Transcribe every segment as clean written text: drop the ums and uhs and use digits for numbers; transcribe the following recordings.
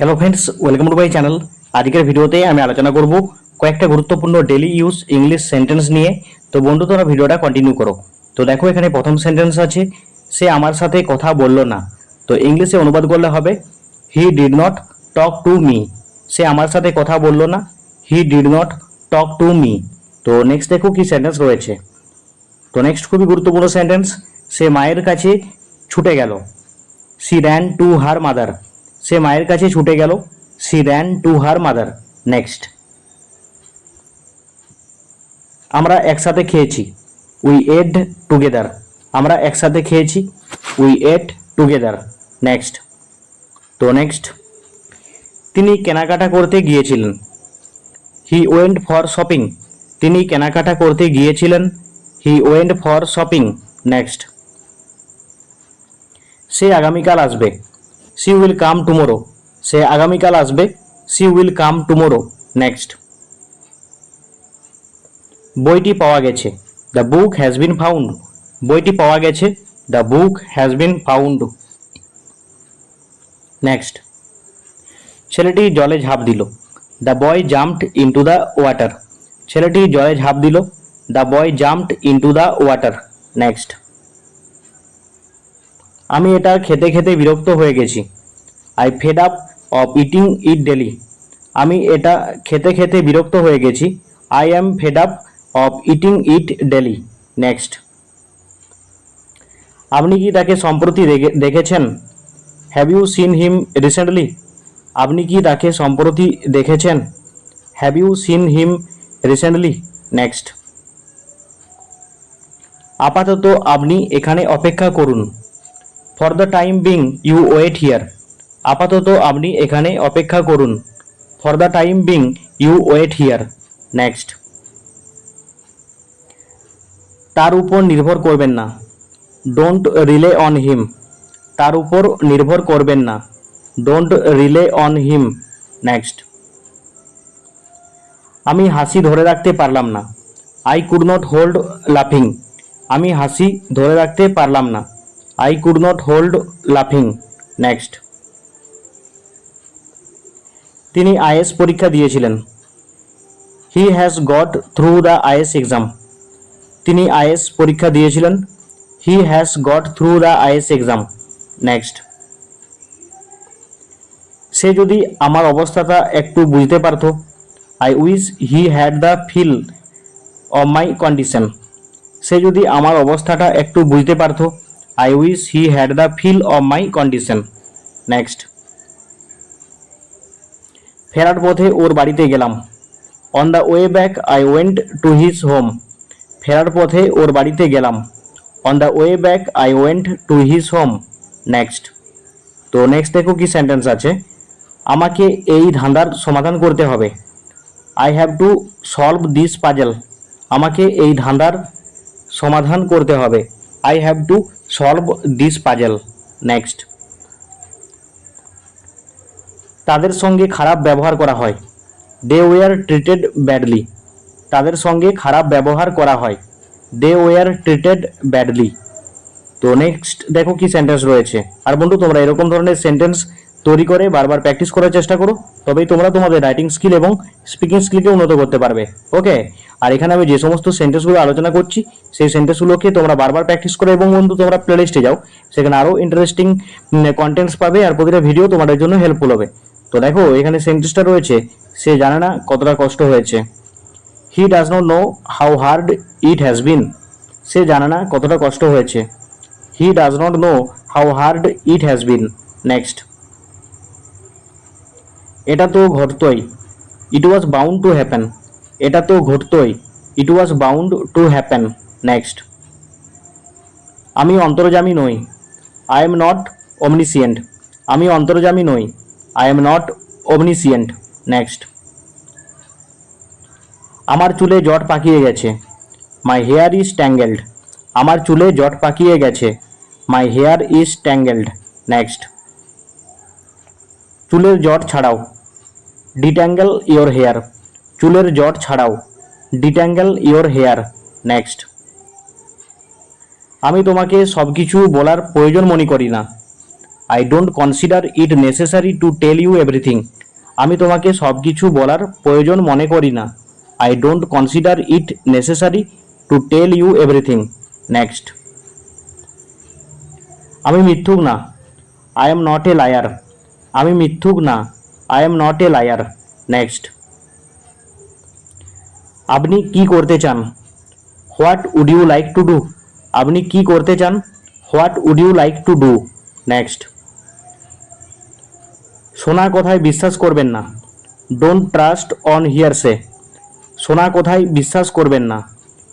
Hello friends, welcome to my channel. আজকের ভিডিওতে আমি আলোচনা করব কয়েকটা গুরুত্বপূর্ণ ডেলি ইউজ ইংলিশ সেন্টেন্স নিয়ে। তো বন্ধু, তোমরা ভিডিওটা কন্টিনিউ করো। তো দেখো, এখানে প্রথম সেন্টেন্স আছে, সে আমার সাথে কথা বললো না। তো ইংলিশে অনুবাদ করলে হবে he did not talk to me. সে আমার সাথে কথা বললো না, he did not talk to me. তো নেক্সট দেখো কি সেন্টেন্স রয়েছে। তো নেক্সট খুবই গুরুত্বপূর্ণ সেন্টেন্স, সে মায়ের কাছে ছুটে গেল। She ran to her mother. সে মায়ের কাছে ছুটে গেল, she ran to her mother. Next, আমরা একসাথে খেয়েছি, উই এট টুগেদার। আমরা একসাথে খেয়েছি, উই এট টুগেদার। নেক্সট, তো নেক্সট, তিনি কেনাকাটা করতে গিয়েছিলেন, হি ওয়েন্ট ফর শপিং। তিনি কেনাকাটা করতে গিয়েছিলেন, he went for shopping. Next, সে আগামীকাল আসবে, সি উইল কাম টুমোরো। সে আগামীকাল আসবে, she will come tomorrow. Next, বইটি পাওয়া গেছে, the book has been found. বইটি পাওয়া গেছে, the book has been found. Next, ছেলেটি জলে ঝাঁপ দিল, the boy jumped into the water. ছেলেটি জলে ঝাঁপ দিল, the boy jumped into the water. Next, আমি এটা খেতে খেতে বিরক্ত হয়ে গেছি, I fade up of eating it daily. আমি এটা খেতে খেতে বিরক্ত হয়ে গেছি, I am fed up of eating it daily. Next, আপনি কি তাকে সম্প্রতি দেখেছেন, have you seen him recently. আপনি কি তাকে সম্প্রতি দেখেছেন, have you seen him recently. Next, আপাতত আপনি এখানে অপেক্ষা করুন, for the time being you wait here. আপাতত আপনি এখানে অপেক্ষা করুন, for the time being you wait here. Next, তার উপর নির্ভর করবেন না, ডোন্ট রিলে অন হিম। তার উপর নির্ভর করবেন না, don't rely on him. Next, আমি হাসি ধরে রাখতে পারলাম না, আই কুড নট হোল্ড লাফিং। আমি হাসি ধরে রাখতে পারলাম না, আই কুড নট হোল্ড লাফিং। নেক্সট, তিনি আইএস পরীক্ষা দিয়েছিলেন, he has got through the IAS exam. তিনি আইএস পরীক্ষা দিয়েছিলেন, he has got through the IAS exam. Next, সে যদি আমার অবস্থাটা একটু বুঝতে পারতো, I wish he had the feel of my condition. সে যদি আমার অবস্থাটা একটু বুঝতে পারতো, I wish he had the feel of my condition. Next, ফেরার পথে ওর বাড়িতে গেলাম, on the way back I went to his home. ফেরার পথে ওর বাড়িতে গেলাম, on the way back I went to his home. Next, তো নেক্সট দেখো কি সেন্টেন্স আছে, আমাকে এই ধাঁধার সমাধান করতে হবে, I have to solve this puzzle. আমাকে এই ধাঁধার সমাধান করতে হবে, I have to solve this puzzle. Next, তাদের সঙ্গে খারাপ ব্যবহার করা হয়, দে ওয়ার ট্রিটেড ব্যাডলি। তাদের সঙ্গে খারাপ ব্যবহার করা হয়, দে ওয়ার ট্রিটেড ব্যাডলি। তো নেক্সট দেখো কি সেন্টেন্স রয়েছে। আর বন্ধু, তোমরা এরকম ধরনের সেন্টেন্স তৈরি করে বারবার প্র্যাকটিস করার চেষ্টা করো, তবেই তোমরা তোমাদের রাইটিং স্কিল এবং স্পিকিং স্কিলকে উন্নত করতে পারবে। ওকে, আর এখানে আমি যে সমস্ত সেন্টেন্সগুলো আলোচনা করছি সেই সেন্টেন্সগুলোকে তোমরা বারবার প্র্যাকটিস করো, এবং বন্ধু তোমরা প্লেলিস্টে যাও, সেখানে আরও ইন্টারেস্টিং কন্টেন্টস পাবে, আর প্রতিটা ভিডিও তোমাদের জন্য হেল্পফুল হবে। তো দেখো, এখানে সেন্টেন্সটা রয়েছে, সে জানে না কতটা কষ্ট হয়েছে, he does not know how hard it has been. সে জানে না কতটা কষ্ট হয়েছে, he does not know how hard it has been. Next, এটা তো ঘটতই, it was bound to happen. এটা তো ঘটতই, it was bound to happen. Next, আমি অন্তর্যামী নই, আই এম নট অমনিসিয়েন্ট। আমি অন্তর্যামী নই, আই এম নট অমনিসিয়েন্ট। নেক্সট, আমার চুলে জট পাকিয়ে গেছে, মাই হেয়ার ইজ ট্যাঙ্গেলড। আমার চুলে জট পাকিয়ে গেছে, মাই হেয়ার ইজ ট্যাঙ্গেলড। নেক্সট, চুলের জট ছাড়াও, ডিট্যাঙ্গেল ইয়োর হেয়ার। চুলের জট ছাড়াও, ডিট্যাঙ্গেল ইয়োর হেয়ার। নেক্সট, আমি তোমাকে সব কিছু বলার প্রয়োজন মনে করি না, I don't consider it necessary to tell you everything. আমি তোমাকে সব কিছু বলার প্রয়োজন মনে করি না। I don't consider it necessary to tell you everything. Next, আমি মিথ্যুক না। I am not a liar. আমি মিথ্যুক না। I am not a liar. Next, আপনি কি করতে চান? What would you like to do. আপনি কি করতে চান? What would you like to do. Next, শোনা কথায় বিশ্বাস করবেন না। Don't trust on hearsay. শোনা কথায় বিশ্বাস করবেন না।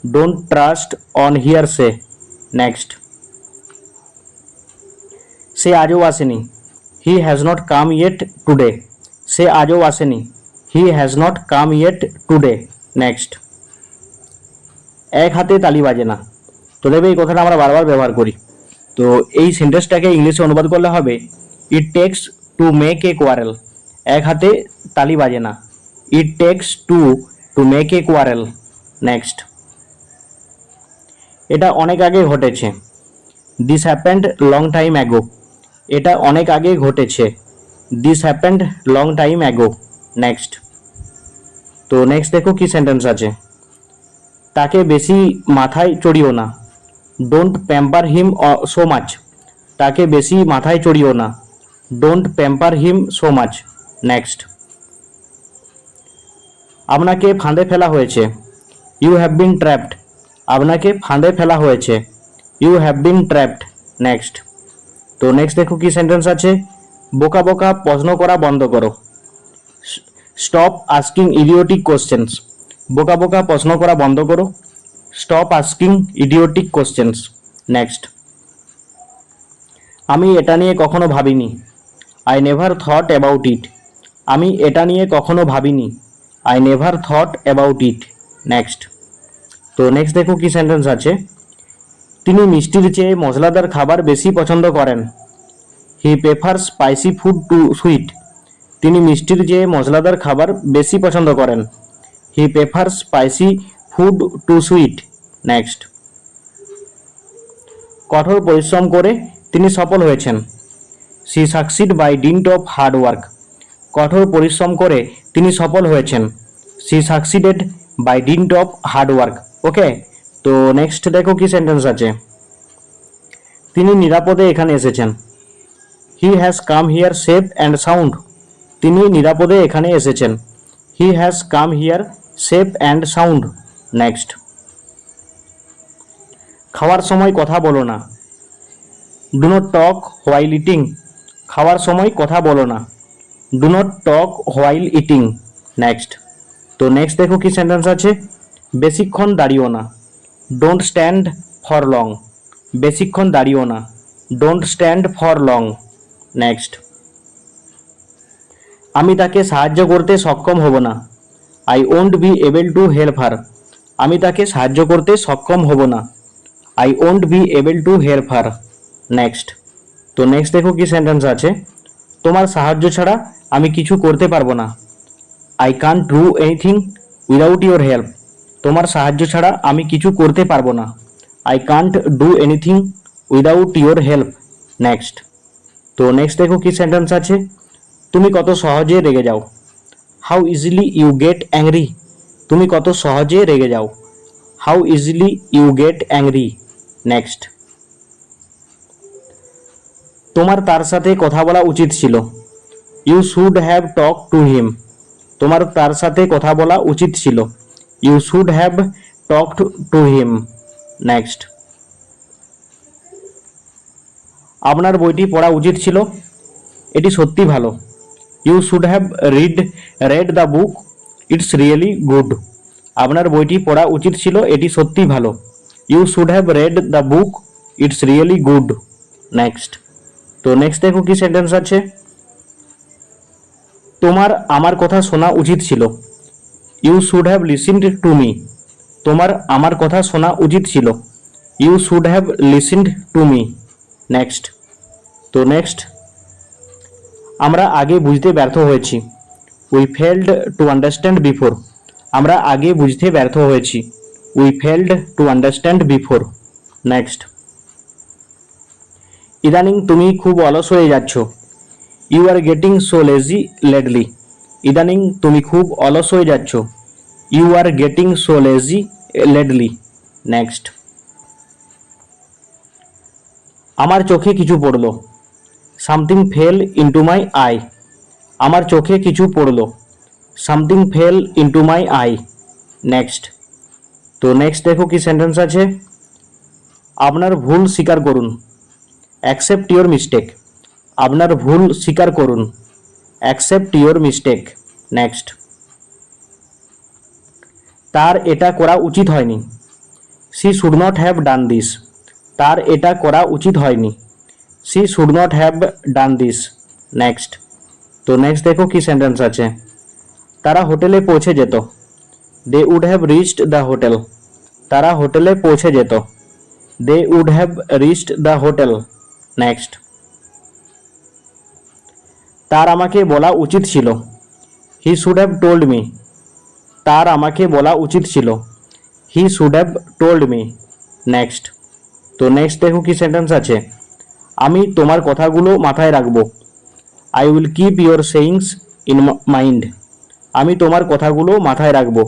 Don't trust on hearsay. Next, সে আজও আসেনি। He has not come yet today. সে আজও আসেনি। He has not come yet today. Next, এক হাতে তালি বাজে না। তো দেখবে এই কথাটা আমরা বারবার ব্যবহার করি। তো এই সেন্টেন্সটাকে ইংলিশে অনুবাদ করলে হবে it takes to make a quarrel. এক হাতে তালি বাজে না। It takes to make a quarrel. Next, এটা অনেক আগে ঘটেছে। This happened long time ago. এটা অনেক আগে ঘটেছে। This happened long time ago. Next, তো নেক্সট দেখো কি সেন্টেন্স আছে। তাকে বেশি মাথায় চড়িও না। Don't pamper him so much. তাকে বেশি মাথায় চড়িও না। Don't pamper him so much. Next, আপনাকে ফাঁদে ফেলা হয়েছে। You have been trapped. আপনাকে ফাঁদে ফেলা হয়েছে। You have been trapped. Next, তো নেক্সট দেখো কি সেন্টেন্স আছে। বোকা বোকা প্রশ্ন করা বন্ধ করো। Stop asking idiotic questions. বোকা বোকা প্রশ্ন করা বন্ধ করো। Stop asking idiotic questions. Next, আমি এটা নিয়ে কখনো ভাবিনি। I never thought about it. আমি এটা নিয়ে কখনো ভাবিনি। I never thought about it. Next, তো নেক্সট দেখো কি সেন্টেন্স আছে। তিনি মিষ্টির চেয়ে মশলাদার খাবার বেশি পছন্দ করেন। He prefer spicy food to sweet. তিনি মিষ্টির চেয়ে মশলাদার খাবার বেশি পছন্দ করেন। He prefer spicy food to sweet. Next, কঠোর পরিশ্রম করে তিনি সফল হয়েছেন। She succeed by dint of hard work. কঠোর পরিশ্রম করে তিনি সফল হয়েছেন। She succeeded by dint of hard work. Okay, তো নেক্সট দেখো কি সেন্টেন্স আছে। তিনি নিরাপদে এখানে এসেছেন। He has come here safe and sound. তিনি নিরাপদে এখানে এসেছেন। He has come here safe and sound. Next, খাওয়ার সময় কথা বলো না। Do not talk while eating. খাওয়ার সময় কথা বলো না। Do not talk while eating. Next, তো নেক্সট দেখো কি সেন্টেন্স আছে। বেশিক্ষণ দাঁড়িও না। Don't stand for long. বেশিক্ষণ দাঁড়িও না। Don't stand for long. Next, আমি তাকে সাহায্য করতে সক্ষম হব না। I won't be able to help হার। আমি তাকে সাহায্য করতে সক্ষম হব না। I won't be able to help her. Next, তো নেক্সট দেখো কি সেন্টেন্স আছে। তোমার সাহায্য ছাড়া আমি কিছু করতে পারবো না। I can't do anything without your help. তোমার সাহায্য ছাড়া আমি কিছু করতে পারবো না। I can't do anything without your help. Next, তো নেক্সট দেখো কি সেন্টেন্স আছে। তুমি কত সহজে রেগে যাও। How easily you get angry. তুমি কত সহজে রেগে যাও। How easily you get angry. Next, তোমার তার সাথে কথা বলা উচিত ছিল। You should have talk to him. তোমার তার সাথে কথা বলা উচিত ছিল। You should have talked to him. Next, আপনার বইটি পড়া উচিত ছিল। এটি সত্যি ভালো। You should have read the book. It's really good. আপনার বইটি পড়া উচিত ছিল। এটি সত্যি ভালো। You should have read the book. It's really good. Next, তো নেক্সট দেখো কি সেন্টেন্স আছে। তোমার আমার কথা শোনা উচিত ছিল। You should have listened to me. তোমার আমার কথা শোনা উচিত ছিল। You should have listened to me. Next, তো নেক্সট, আমরা আগে বুঝতে ব্যর্থ হয়েছি। We failed to understand before. আমরা আগে বুঝতে ব্যর্থ হয়েছি। We failed to understand before. Next, ইদানিং তুমি খুব অলস হয়ে যাচ্ছ। You are getting so lazy lately. ইদানিং তুমি খুব অলস হয়ে যাচ্ছ। You are getting so lazy lately. Next, আমার চোখে কিছু পড়লো। Something fail into my I. আমার চোখে কিছু পড়লো। Something fail into my I. Next, তো নেক্সট দেখো কি সেন্টেন্স আছে। আপনার ভুল স্বীকার করুন। Accept your mistake. আপনার ভুল স্বীকার করুন। Accept your mistake. নেক্সট, তার এটা করা উচিত হয়নি। She should not have done this. তার এটা করা উচিত হয়নি। She should not have done this. Next, তো নেক্সট দেখো কি সেন্টেন্স আছে। তারা হোটেলে পৌঁছে যেত। They would have reached the hotel. তারা হোটেলে পৌঁছে যেত। They would have reached the hotel. Next, তার আমাকে বলা উচিত ছিল। He should have told me. তার আমাকে বলা উচিত ছিল। He should have told me. Next, তো নেক্সট দেখো কি সেন্টেন্স আছে। আমি তোমার কথাগুলো মাথায় রাখবো। I will keep your sayings in mind. আমি তোমার কথাগুলো মাথায় রাখবো।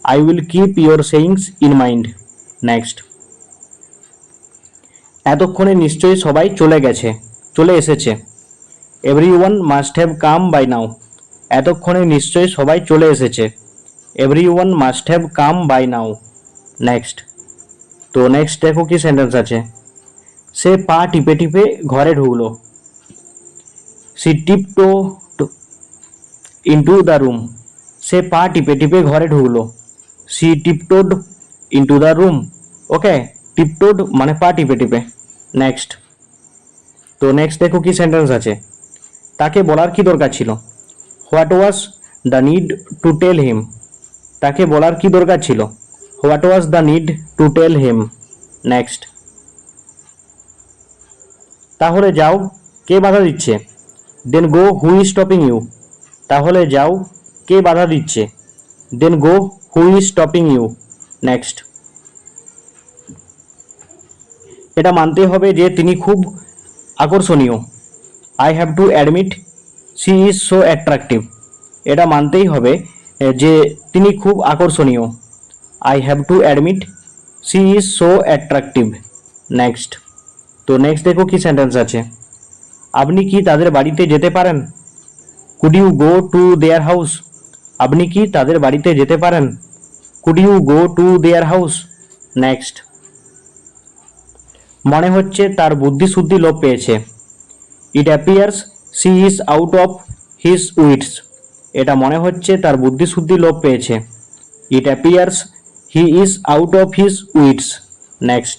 I will keep your sayings in mind. Next, এতক্ষণে নিশ্চয়ই সবাই চলে এসেছে। Everyone must have come by now. এতক্ষণে নিশ্চয়ই সবাই চলে এসেছে। Everyone must have come by now. Next, তো নেক্সট দেখো কি সেন্টেন্স আছে। সে পা টিপে টিপে ঘরে ঢুকলো। She tiptoe into the room. সে পা টিপে টিপে ঘরে ঢুকলো। She tiptoed into the room. Okay, tiptoed মানে পা টিপে টিপে। নেক্সট, তো নেক্সট দেখো কি সেন্টেন্স আছে। তাকে বলার কি দরকার ছিল। What was the need to tell him. তাকে বলার কি দরকার ছিল। What was the need to tell him. Next, তাহলে যাও, কে বাধা দিচ্ছে। Then go, who is stopping you. তাহলে যাও, কে বাধা দিচ্ছে। Then go, who is stopping you. Next, এটা মানতে হবে যে তিনি খুব আকর্ষণীয়। I have to admit she is so attractive. এটা মানতেই হবে যে তিনি খুব আকর্ষণীয়। I have to admit she is so attractive. Next, তো নেক্সট দেখো কি সেন্টেন্স আছে। আপনি কি তাদের বাড়িতে যেতে পারেন। Could you go to their house. আপনি কি তাদের বাড়িতে যেতে পারেন। Could you go to their house. Next, মনে হচ্ছে তার বুদ্ধি শুদ্ধি লোপ পেয়েছে। It appears she is out of his wits. এটা মনে হচ্ছে তার বুদ্ধি শুদ্ধি লোপ পেয়েছে। It appears he is out of his wits. Next,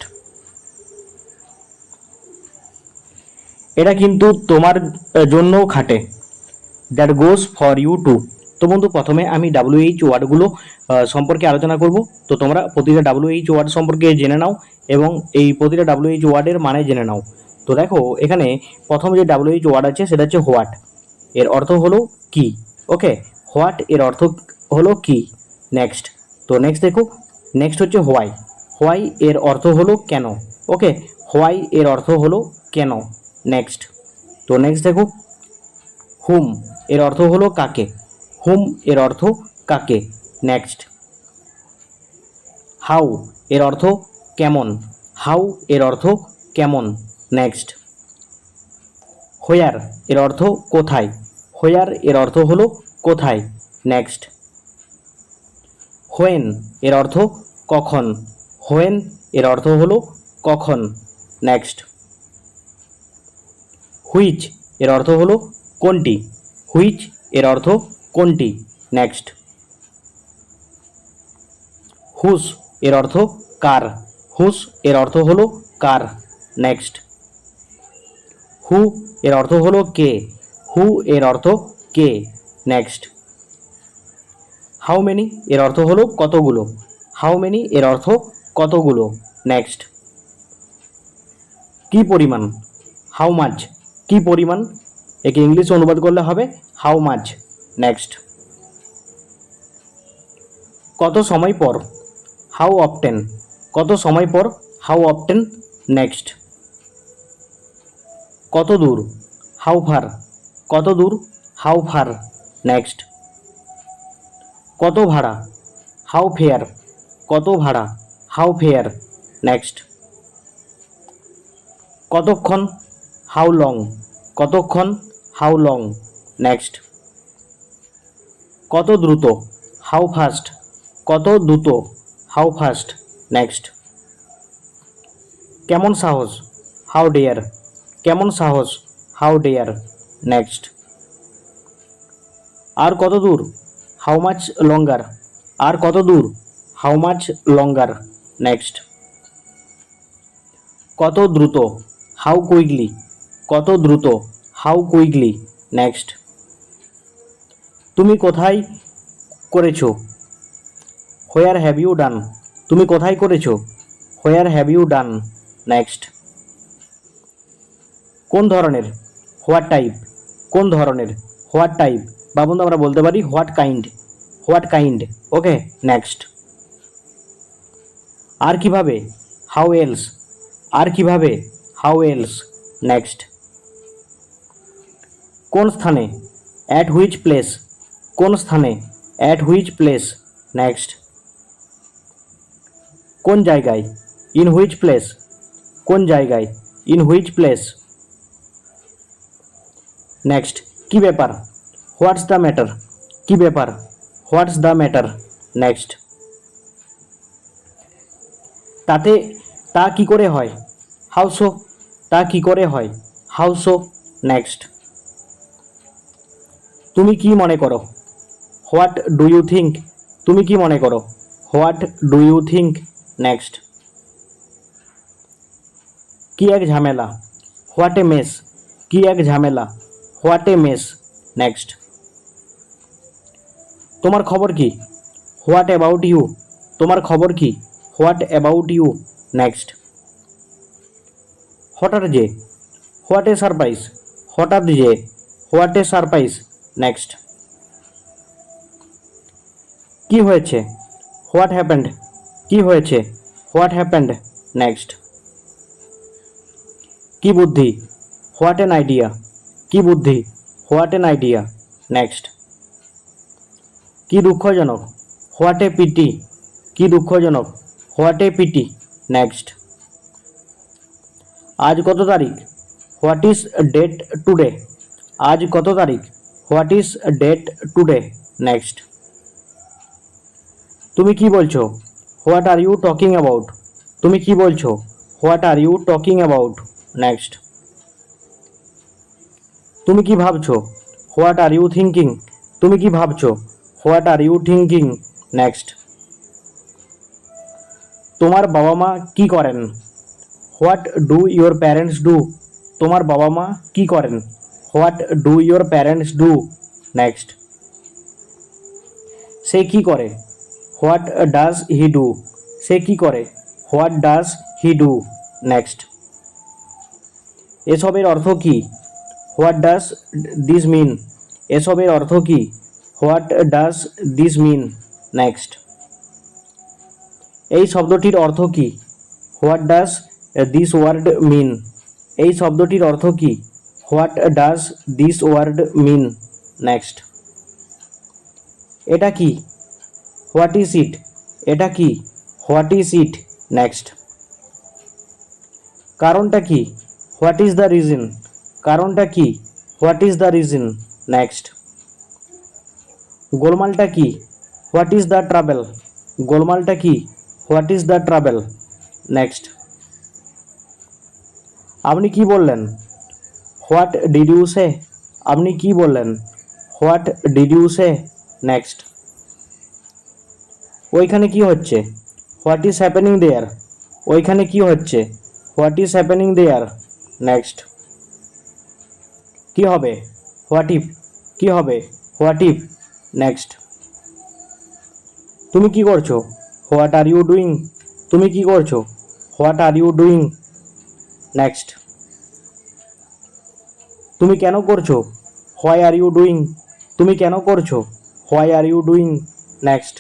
এটা কিন্তু তোমার জন্যও খাটে। That goes for you too. তো বন্ধু, প্রথমে আমি WH ওয়ার্ডগুলো সম্পর্কে আলোচনা করব। তো তোমরা প্রতিটা WH ওয়ার্ড সম্পর্কে জেনে নাও এবং এই প্রতিটা WH ওয়ার্ডের মানে জেনে নাও। তো দেখো, এখানে প্রথম যে WH ওয়ার্ড আছে সেটা হচ্ছে হোয়াট। এর অর্থ হলো কি। ওকে, হোয়াট এর অর্থ হলো কি। নেক্সট, তো নেক্সট দেখো, নেক্সট হচ্ছে হোয়াই। হোয়াই এর অর্থ হলো কেন। ওকে, হোয়াই এর অর্থ হলো কেন। নেক্সট, তো নেক্সট দেখো, হুম এর অর্থ হলো কাকে। হুম এর অর্থ কাকে। নেক্সট, হাউ এর অর্থ কেমন। হাউ এর অর্থ কেমন। নেক্সট, হোয়ার এর অর্থ কোথায়। হোয়ার এর অর্থ হলো কোথায়। নেক্সট, হোয়েন এর অর্থ কখন। হোয়েন এর অর্থ হলো কখন। নেক্সট, হুইচ এর অর্থ হলো কোনটি। হুইচ এর অর্থ কোনটি। নেক্সট, হুস এর অর্থ কার। হুস এর অর্থ হলো কার। নেক্সট, হু এর অর্থ হলো কে। হু এর অর্থ কে। নেক্সট, হাউ মেনি এর অর্থ হলো কতগুলো। হাউ মেনি এর অর্থ কতগুলো। নেক্সট, কি পরিমাণ। How much. কি পরিমাণ, একে ইংলিশ অনুবাদ করলে হবে হাউ মাচ। নেক্সট, কত সময় পর। How often. কত সময় পর, হাউ অফটেন। নেক্সট, কত দূর, হাউ ফার, কত দূর, হাউ ফার। নেক্সট, কত ভাড়া, হাউ ফেয়ার, কত ভাড়া, হাউ ফেয়ার। নেক্সট, কতক্ষণ, হাউ লং, কতক্ষণ, হাউ লং। নেক্সট, কত দ্রুত, হাউ ফাস্ট, কত দ্রুত, হাউ ফাস্ট। নেক্সট, কেমন সাহস, হাউ ডেয়ার, কেমন সাহস, হাউ ডেয়ার। নেক্সট, আর কত দূর, হাউ মাচ লঙ্গার, আর কত দূর, হাউ মাচ লঙ্গার। নেক্সট, কত দ্রুত, হাউ কুইকলি, কত দ্রুত, হাউ কুইকলি। নেক্সট, তুমি কোথায় করেছো, হোয়ার হ্যাভ ইউ ডান, তুমি কোথায় করেছো, where have you done. Next, কোন ধরনের, হোয়াট টাইপ, কোন ধরনের, হোয়াট টাইপ, বা বন্ধু আমরা বলতে পারি what kind, what kind. Okay. Next, আর কিভাবে, হাউ এলস, আর কিভাবে, হাউ এলস। নেক্সট, কোন স্থানে, অ্যাট হুইচ প্লেস, কোন স্থানে, অ্যাট হুইচ প্লেস। নেক্সট, কোন জায়গায়, ইন হুইচ প্লেস, কোন জায়গায়, ইন হুইচ প্লেস। নেক্সট, কি ব্যাপার, হোয়াটস দ্য ম্যাটার, কি ব্যাপার, হোয়াটস দ্য ম্যাটার। নেক্সট, তাতে, তা কি করে হয়, হাউ সো, তা কি করে হয়, হাউ সো। নেক্সট, তুমি কি মনে করো, হোয়াট ডু ইউ থিঙ্ক, তুমি কি মনে করো, what do you think. Next, কি এক ঝামেলা, হোয়াট এ মেস, কি এক ঝামেলা, হোয়াট এ মেস। নেক্সট, তোমার খবর কি, হোয়াট অ্যাবাউট ইউ, তোমার খবর কি, হোয়াট অ্যাবাউট ইউ। নেক্সট, হঠাৎ যে, হোয়াট এ সারপ্রাইজ, হঠাৎ যে, হোয়াট এ সারপ্রাইজ। নেক্সট, কি হয়েছে, হোয়াট হ্যাপেন্ড, কি হয়েছে, হোয়াট হ্যাপেন্ড। নেক্সট, কি বুদ্ধি, হোয়াট এন আইডিয়া, কি বুদ্ধি, হোয়াট এন আইডিয়া। নেক্সট, কি দুঃখজনক, হোয়াট এ পিটি, কি দুঃখজনক, হোয়াট এ পিটি। নেক্সট, আজ কত তারিখ, হোয়াট ইজ ডেট টুডে, আজ কত তারিখ, what is date today. Next, তুমি কি বলছো, what are you talking about, তুমি কি বলছো, what are you talking about. Next, তুমি কি ভাবছো, হোয়াট আর ইউ থিঙ্কিং, তুমি কি ভাবছো, what are you thinking. Next, তোমার বাবা মা কি করেন, what do your parents do, তোমার বাবা মা কি করেন, what do your parents do. Next, সে কি করে, হোয়াট ডাজ হি ডু, সে কি করে, what does he do. Next, এসবের অর্থ কি, হোয়াট ডাজ দিস মিন, এসবের অর্থ কি, what does this mean. Next, এই শব্দটির অর্থ কি, what does this word mean, এই শব্দটির অর্থ কি, what does this word mean. Next, এটা কি, হোয়াট ইজ ইট, এটা কি, হোয়াট ইজ ইট। নেক্সট, কারণটা কি, হোয়াট ইজ দ্য রিজন, কারণটা কি, what is the reason. Next, গোলমালটা কি, হোয়াট ইজ দ্য ট্রাভেল, গোলমালটা কি, what is the travel. Next, আপনি কি বললেন, হোয়াট ডিড ইউ সে, আপনি কি বললেন, what did you say. Next, ওইখানে কি হচ্ছে, হোয়াট ইজ হ্যাপেনিং দেয়ার, ওইখানে কি হচ্ছে, what is happening there. Next, কি হবে, হোয়াট ইফ, কি হবে, হোয়াট ইফ। নেক্সট, তুমি কি করছো, হোয়াট আর ইউ ডুইং, তুমি কি করছো, what are you doing. Next, তুমি কেন করছো, হোয়াই আর ইউ ডুইং, তুমি কেন করছো, why are you doing. Next,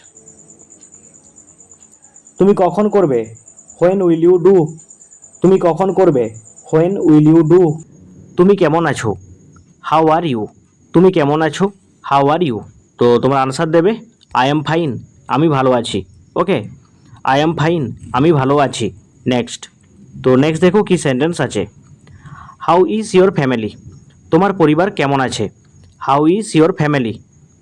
তুমি কখন করবে, হোয়েন উইল ইউ ডু, তুমি কখন করবে, হোয়েন উইল ইউ ডু। তুমি কেমন আছো? How are you? তুমি কেমন আছো? How are you? তো তোমরা আনসার দেবে আই এম ফাইন, আমি ভালো আছি। ওকে, আই এম ফাইন, আমি ভালো আছি। নেক্সট। তো নেক্সট দেখো কি সেন্টেন্স আছে। How is your family? তোমার পরিবার কেমন আছে? How is your family?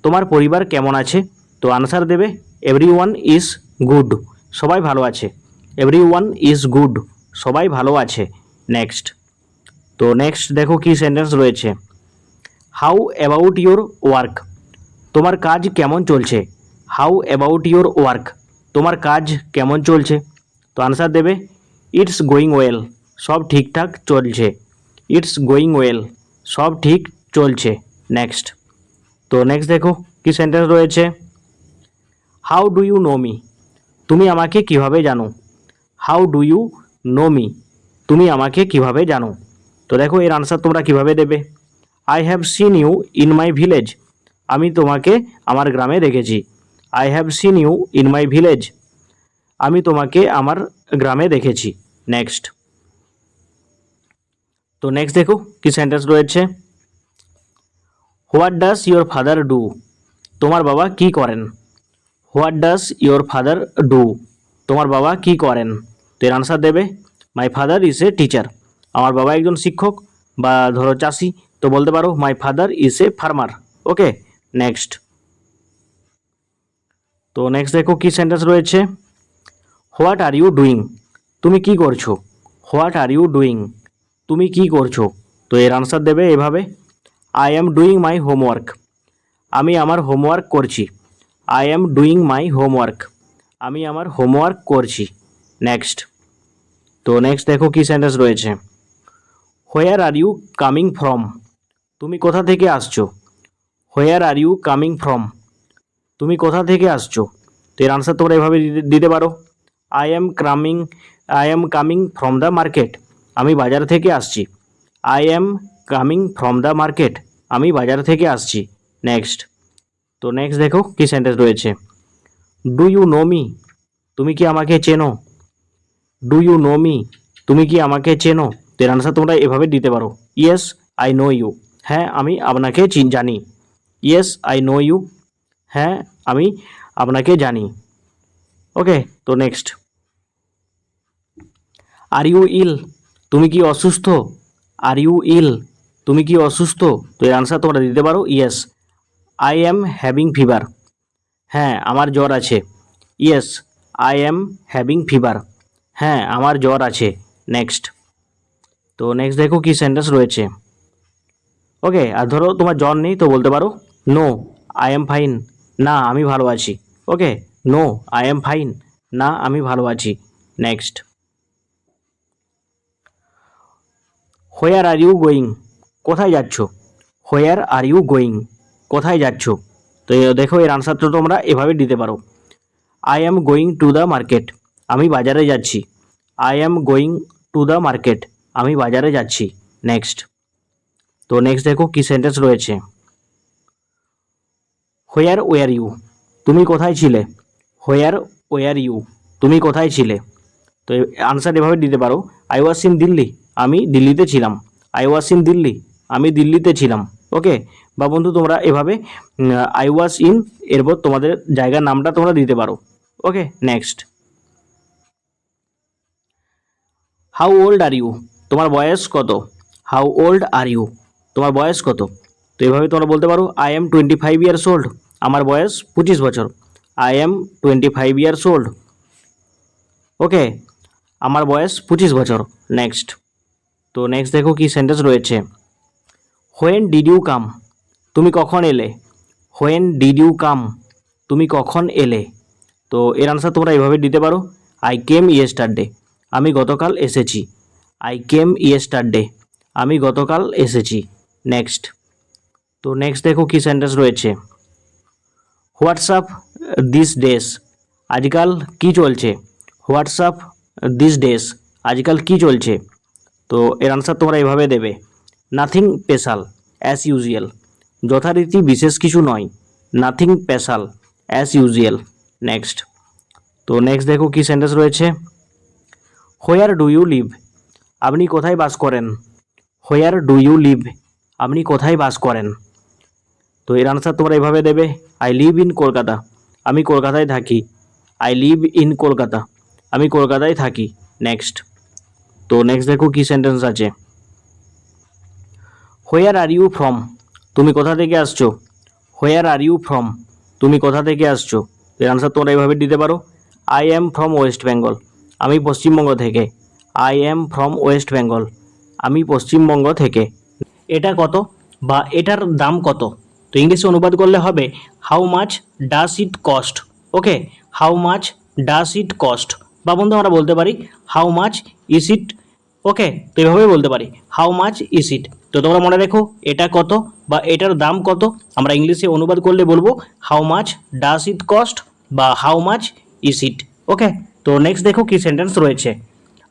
তোমার পরিবার কেমন আছে? তো আনসার দেবে এভরি ওয়ান ইজ গুড, সবাই ভালো আছে। এভরি ওয়ান ইজ গুড, সবাই ভালো আছে। নেক্সট। তো নেক্সট দেখো কি সেন্টেন্স রয়েছে। How about your work? তোমার কাজ কেমন চলছে? How about your work? তোমার কাজ কেমন চলছে? তো আনসার দেবে ইটস গোয়িং ওয়েল, সব ঠিকঠাক চলছে। ইটস গোয়িং ওয়েল, সব ঠিক চলছে। নেক্সট। তো নেক্সট দেখো কি সেন্টেন্স রয়েছে। How do you know me? তুমি আমাকে কিভাবে জানো? How do you know me? তুমি আমাকে কিভাবে জানো? তো দেখো এর আনসার তোমরা কিভাবে দেবে। I have seen you in my village, আমি তোমাকে আমার গ্রামে দেখেছি। I have seen you in my village, আমি তোমাকে আমার গ্রামে দেখেছি। নেক্সট। তো নেক্সট দেখো কি সেন্টেন্স রয়েছে। What does your father do? তোমার বাবা কি করেন? What does your father do? তোমার বাবা কি করেন? তো এর আনসার দেবে মাই ফাদার ইজ এ টিচার, আমার বাবা একজন শিক্ষক, বা ধরো চাষি, তো বলতে পারো my father is a farmer. Okay, next. তো নেক্সট দেখো কি সেন্টেন্স রয়েছে। What are you doing? তুমি কি করছো? What are you doing? তুমি কি করছো? তো এর আনসার দেবে এভাবে I am doing my homework, আমি আমার হোমওয়ার্ক করছি। I am doing my homework, আমি আমার হোমওয়ার্ক করছি। নেক্সট। তো নেক্সট দেখো কি সেন্টেন্স রয়েছে। হোয়ার আর ইউ কামিং ফ্রম? তুমি কোথা থেকে আসছো? হোয়ার আর ইউ কামিং ফ্রম? তুমি কোথা থেকে আসছো? তো এর আনসার তোমরা এভাবে দিতে পারো I am coming, I am coming from the market, আমি বাজার থেকে আসছি। I am coming from the market, আমি বাজার থেকে আসছি। নেক্সট। তো নেক্সট দেখো কি সেন্টেন্স রয়েছে। Do you know me? তুমি কি আমাকে চেনো? Do you know me? তুমি কি আমাকে চেনো? তো এর আনসার তোমরা এভাবে দিতে পারো ইয়েস আই নো ইউ, হ্যাঁ আমি আপনাকে জানি। ইয়েস আই নো ইউ, হ্যাঁ আমি আপনাকে জানি। ওকে, তো নেক্সট। R you ill? তুমি কি অসুস্থ? Are you ill? তুমি কি অসুস্থ? তো এর আনসার তোমরা দিতে পারো yes I am having fever, হ্যাঁ আমার জ্বর আছে। Yes I am having fever, হ্যাঁ আমার জ্বর আছে। নেক্সট। তো নেক্সট দেখো কি সেন্টেন্স রয়েছে। ওকে, আর ধরো তোমার জ্বর নেই তো বলতে পারো নো আই এম ফাইন, না আমি ভালো আছি। Okay, no I am fine, না আমি ভালো আছি। Next. Where are you going? কোথায় যাচ্ছ? Where are you going? কোথায় যাচ্ছ? তো দেখো এর আনসার তো তোমরা এভাবে দিতে পারো I am going to the market, আমি বাজারে যাচ্ছি। I am going to the market, আমি বাজারে যাচ্ছি। নেক্সট। তো নেক্সট দেখো কি সেন্টেন্স রয়েছে। Where were you? তুমি কোথায় ছিলে? Where were you? তুমি কোথায় ছিলে? তো আনসার এভাবে দিতে পারো আই ওয়াজ ইন দিল্লি, আমি দিল্লিতে ছিলাম। আই ওয়াজ ইন দিল্লি, আমি দিল্লিতে ছিলাম। ওকে, বা বন্ধু তোমরা এভাবে আই ওয়াজ ইন এরপর তোমাদের জায়গার নামটা তোমরা দিতে পারো। Okay, next. How old are you? তোমার বয়স কত? How old are you? তোমার বয়স কত? তো এভাবে তোমরা বলতে পারো আই এম 25 ইয়ার্স ওল্ড, আমার বয়স 25 বছর। I am 25 years old. Okay, আমার বয়স 25 বছর। নেক্সট। তো নেক্সট দেখো কি সেন্টেন্স রয়েছে। When did you come? তুমি কখন এলে? When did you come? তুমি কখন এলে? তো এর আনসার তোমরা এভাবে দিতে পারো আই কেম ইয়েস্টারডে, আমি গতকাল এসেছি। আই কেম ইয়েস্টারডে, আমি গতকাল এসেছি। নেক্সট। তো নেক্সট দেখো কি সেন্টেন্স রয়েছে। হোয়াটসঅ্যাপ দিস ডেস? আজকাল কি চলছে? হোয়াটসঅ্যাপ দিস ডেস? আজকাল কি চলছে? তো এর আনসার তোমরা এভাবে দেবে নাথিং স্পেশাল অ্যাজ ইউজুয়াল, যথারীতি বিশেষ কিছু নয়। Nothing special as usual. Next. তো নেক্সট দেখো কি সেন্টেন্স রয়েছে। Where do you live? আপনি কোথায় বাস করেন? হোয়ার ডু ইউ লিভ, আপনি কোথায় বাস করেন? তো এর আনসার তোমরা এভাবে দেবে, আই লিভ ইন কলকাতা, আমি কলকাতায় থাকি। আই লিভ ইন কলকাতা, আমি কলকাতায় থাকি। নেক্সট। তো নেক্সট দেখো কি সেন্টেন্স আছে। হোয়ার আর ইউ ফ্রম, তুমি কোথা থেকে আসছো? হোয়ার আর ইউ ফ্রম, তুমি কোথা থেকে আসছো? এর আনসার তোমরা এভাবে দিতে পারো, I am from West Bengal, আমি পশ্চিমবঙ্গ থেকে। I am from West Bengal, আমি পশ্চিমবঙ্গ থেকে। এটা কত বা এটার দাম কত? তো ইংলিশে অনুবাদ করলে হবে how much does it cost. Okay, how much does it cost, বা বন্ধু আমরা বলতে পারি হাউ মাচ ইজ ইট। ওকে, তো এভাবেই বলতে পারি হাউ মাচ ইজ ইট। তো তোমরা মনে রেখো এটা কত বা এটার দাম কত আমরা ইংলিশে অনুবাদ করলে বলবো how much does it cost বা হাউ মাচ ইজ ইট। ওকে, তো নেক্সট দেখো কি সেন্টেন্স রয়েছে।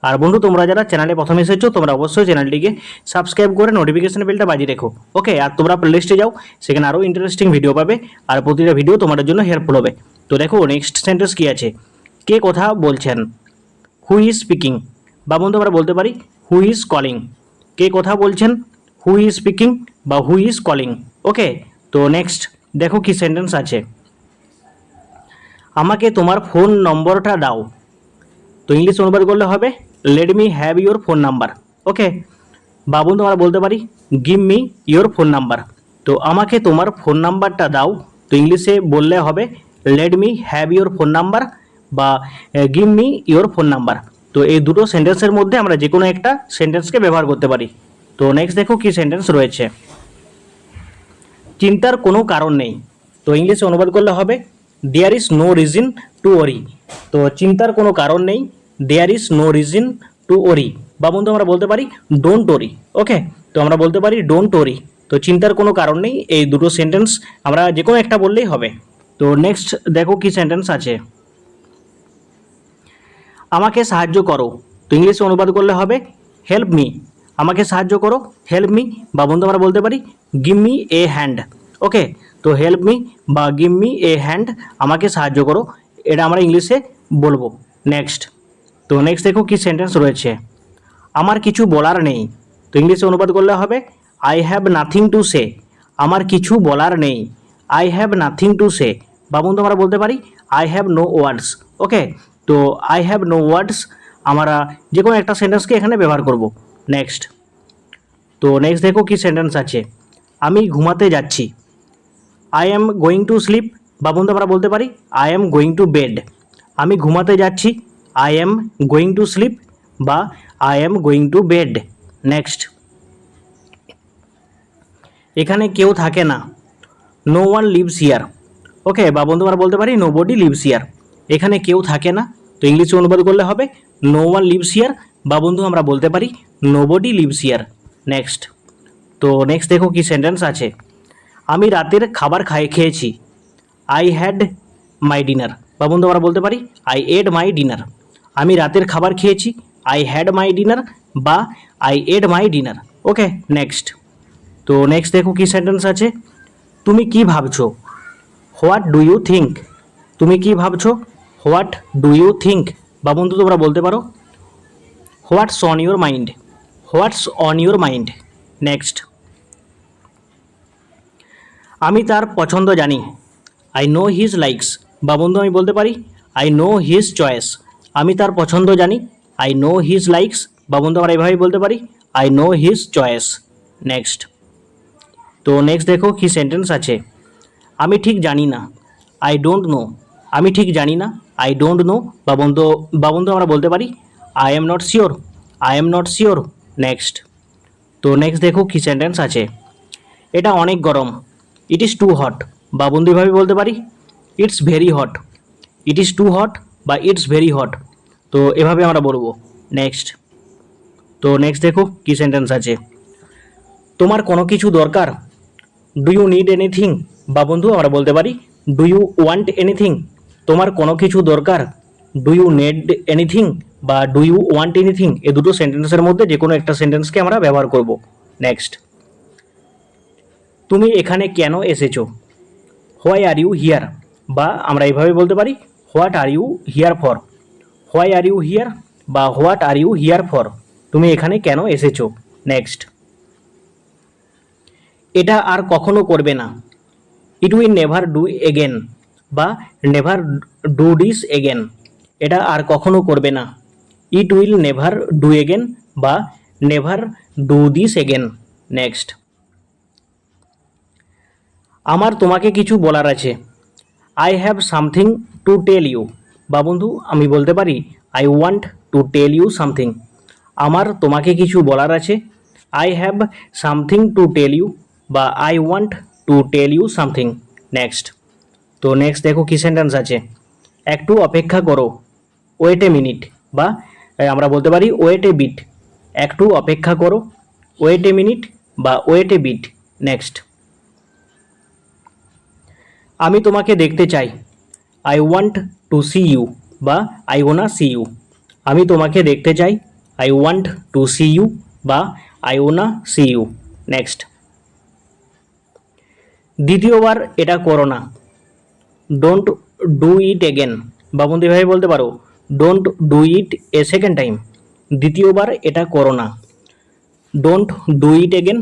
আর বন্ধু তোমরা যারা চ্যানেলে প্রথম এসেছো তোমরা অবশ্যই চ্যানেলটিকে সাবস্ক্রাইব করে নোটিফিকেশন বেলটা বাজিয়ে রেখো। ওকে, আর তোমরা প্লেলিস্টে যাও, সেখানে আরও ইন্টারেস্টিং ভিডিও পাবে আর প্রতিটা ভিডিও তোমাদের জন্য হেল্পফুল হবে। তো দেখো নেক্সট সেন্টেন্স কি আছে, কে কথা বলছেন? হু ইজ স্পিকিং, বা বন্ধু আমরা বলতে পারি হু ইজ কলিং। কে কথা বলছেন? হু ইজ স্পিকিং বা হু ইজ কলিং। ওকে, তো নেক্সট দেখো কি সেন্টেন্স আছে, আমাকে তোমার ফোন নম্বরটা দাও। তো ইংলিশ অনুবাদ করলে হবে let me have your phone number. Okay, বা বন্ধু আমরা বলতে পারি give me your phone number. তো আমাকে তোমার ফোন নাম্বারটা দাও, তো ইংলিশে বললে হবে let me have your phone number বা give me your phone number. তো এই দুটো সেন্টেন্সের মধ্যে আমরা যে কোনো একটা সেন্টেন্সকে ব্যবহার করতে পারি। তো নেক্সট দেখো কি সেন্টেন্স রয়েছে, চিন্তার কোনো কারণ নেই। তো ইংলিশে অনুবাদ করলে হবে there is no reason to worry. তো চিন্তার কোনো কারণ নেই, there is no reason to worry, বা বন্ধু আমরা বলতে পারি ডোন্ট ওরি। ওকে, তো আমরা বলতে পারি ডোন্ট ওরি। তো চিন্তার কোনো কারণ নেই, এই দুটো সেন্টেন্স আমরা যে কোনো একটা বললেই হবে। তো নেক্সট দেখো কি সেন্টেন্স আছে, আমাকে সাহায্য করো। তো ইংলিশে অনুবাদ করলে হবে হেল্প মি, আমাকে সাহায্য করো হেল্প মি, বা বন্ধু আমরা বলতে পারি গিভ মি এ হ্যান্ড। ওকে, তো হেল্প মি বা গিভ মি এ হ্যান্ড, আমাকে সাহায্য করো, এটা আমরা ইংলিশে বলবো। নেক্সট। তো নেক্সট দেখো কি সেন্টেন্স রয়েছে, আমার কিছু বলার নেই। তো ইংলিশে অনুবাদ করলে হবে I have nothing to say, আমার কিছু বলার নেই। I have nothing to say, বা বন্ধু আমরা বলতে পারি আই হ্যাভ নো ওয়ার্ডস। ওকে, তো আই হ্যাভ নো ওয়ার্ডস আমরা যে কোনো একটা সেন্টেন্সকে এখানে ব্যবহার করব। নেক্সট। তো নেক্সট দেখো কি সেন্টেন্স আছে, আমি ঘুমাতে যাচ্ছি। I am going to sleep, বা বন্ধু আমরা বলতে পারি I am going to bed. আমি ঘুমাতে যাচ্ছি, I am going to sleep বা I am going to bed. Next. এখানে কেউ থাকে না, no one lives here. Okay, বা বন্ধু আমরা বলতে পারি নো বডি লিভস হিয়ার, এখানে কেউ থাকে না। তো ইংলিশে অনুবাদ করলে হবে নো ওয়ান লিভস হিয়ার, বা বন্ধু আমরা বলতে পারি nobody lives here. Next. তো নেক্সট দেখো কি সেন্টেন্স আছে, আমি রাতের খাবার খেয়েছি। আই হ্যাড মাই ডিনার, বা বন্ধু আমরা বলতে পারি আই এড মাই ডিনার। আমি রাতের খাবার খেয়েছি, আই হ্যাড মাই ডিনার বা I ate my dinner. Okay, next. তো নেক্সট দেখো কি সেন্টেন্স আছে, তুমি কি ভাবছো? হোয়াট ডু ইউ থিঙ্ক, তুমি কি ভাবছো? হোয়াট ডু ইউ থিঙ্ক, বা বন্ধু তোমরা বলতে পারো হোয়াটস on your mind. What's on your mind. Next. আমি তার পছন্দ জানি। আই নো হিজ লাইকস, বা বন্ধু আমি বলতে পারি আই নো হিজ চয়েস। আমি তার পছন্দ জানি, আই নো হিজ লাইকস, বা বন্ধু আমরা এভাবেই বলতে পারি I know his choice. Next. তো নেক্সট দেখো কি সেন্টেন্স আছে, আমি ঠিক জানি না। আই ডোন্ট নো, আমি ঠিক জানি না। আই ডোন্ট নো, বা বন্ধু আমরা বলতে পারি I am not sure. I am not sure. Next. তো নেক্সট দেখো কি সেন্টেন্স আছে, এটা অনেক গরম। ইট ইজ টু হট, বা বন্ধু এভাবে বলতে পারি it's very hot. It is too hot বা ইটস ভেরি হট, তো এভাবে আমরা বলবো। নেক্সট। তো নেক্সট দেখো কি সেন্টেন্স আছে, তোমার কোনো কিছু দরকার। ডু ইউ নিড এনিথিং, বা বন্ধু আমরা বলতে পারি ডু ইউ ওয়ান্ট এনিথিং। তোমার কোনো কিছু দরকার, ডু ইউ নিড এনিথিং বা ডু ইউ ওয়ান্ট এনিথিং, এই দুটো সেন্টেন্সের মধ্যে যে কোনো একটা সেন্টেন্সকে আমরা ব্যবহার করব। নেক্সট। তুমি এখানে কেন এসেছো? হোয়াই আর ইউ হিয়ার, বা আমরা এইভাবে বলতে পারি what are you here for. Why are you here বা what are you here for, তুমি এখানে কেন এসেছো। নেক্সট। এটা আর কখনো করবে না। It will never do again বা নেভার ডু দিস এগেন। এটা আর কখনো করবে না। It will never do again বা never do this again. Next, আমার তোমাকে কিছু বলার আছে। I have something to tell you. বা বন্ধু আমি বলতে পারি I want to tell you something. আমার তোমাকে কিছু বলার আছে। I have something to tell you বা I want to tell you something. Next, তো নেক্সট দেখো কি সেন্টেন্স আছে। একটু অপেক্ষা করো, ওয়েট এ মিনিট বা আমরা বলতে পারি ওয়েট এ বিট। একটু অপেক্ষা করো, ওয়েট এ মিনিট বা ওয়েট এ বিট। নেক্সট, আমি তোমাকে দেখতে চাই। I want to see you বা আই ওয়ানা সি ইউ। আমি তোমাকে দেখতে চাই। I want to see you বা I wanna see you. Next, দ্বিতীয়বার এটা করো না। ডোন্ট ডু ইট এগেন বা বন্ধু এভাবে বলতে পারো don't do it A second time. দ্বিতীয়বার এটা করো না। ডোন্ট ডু ইট এগেন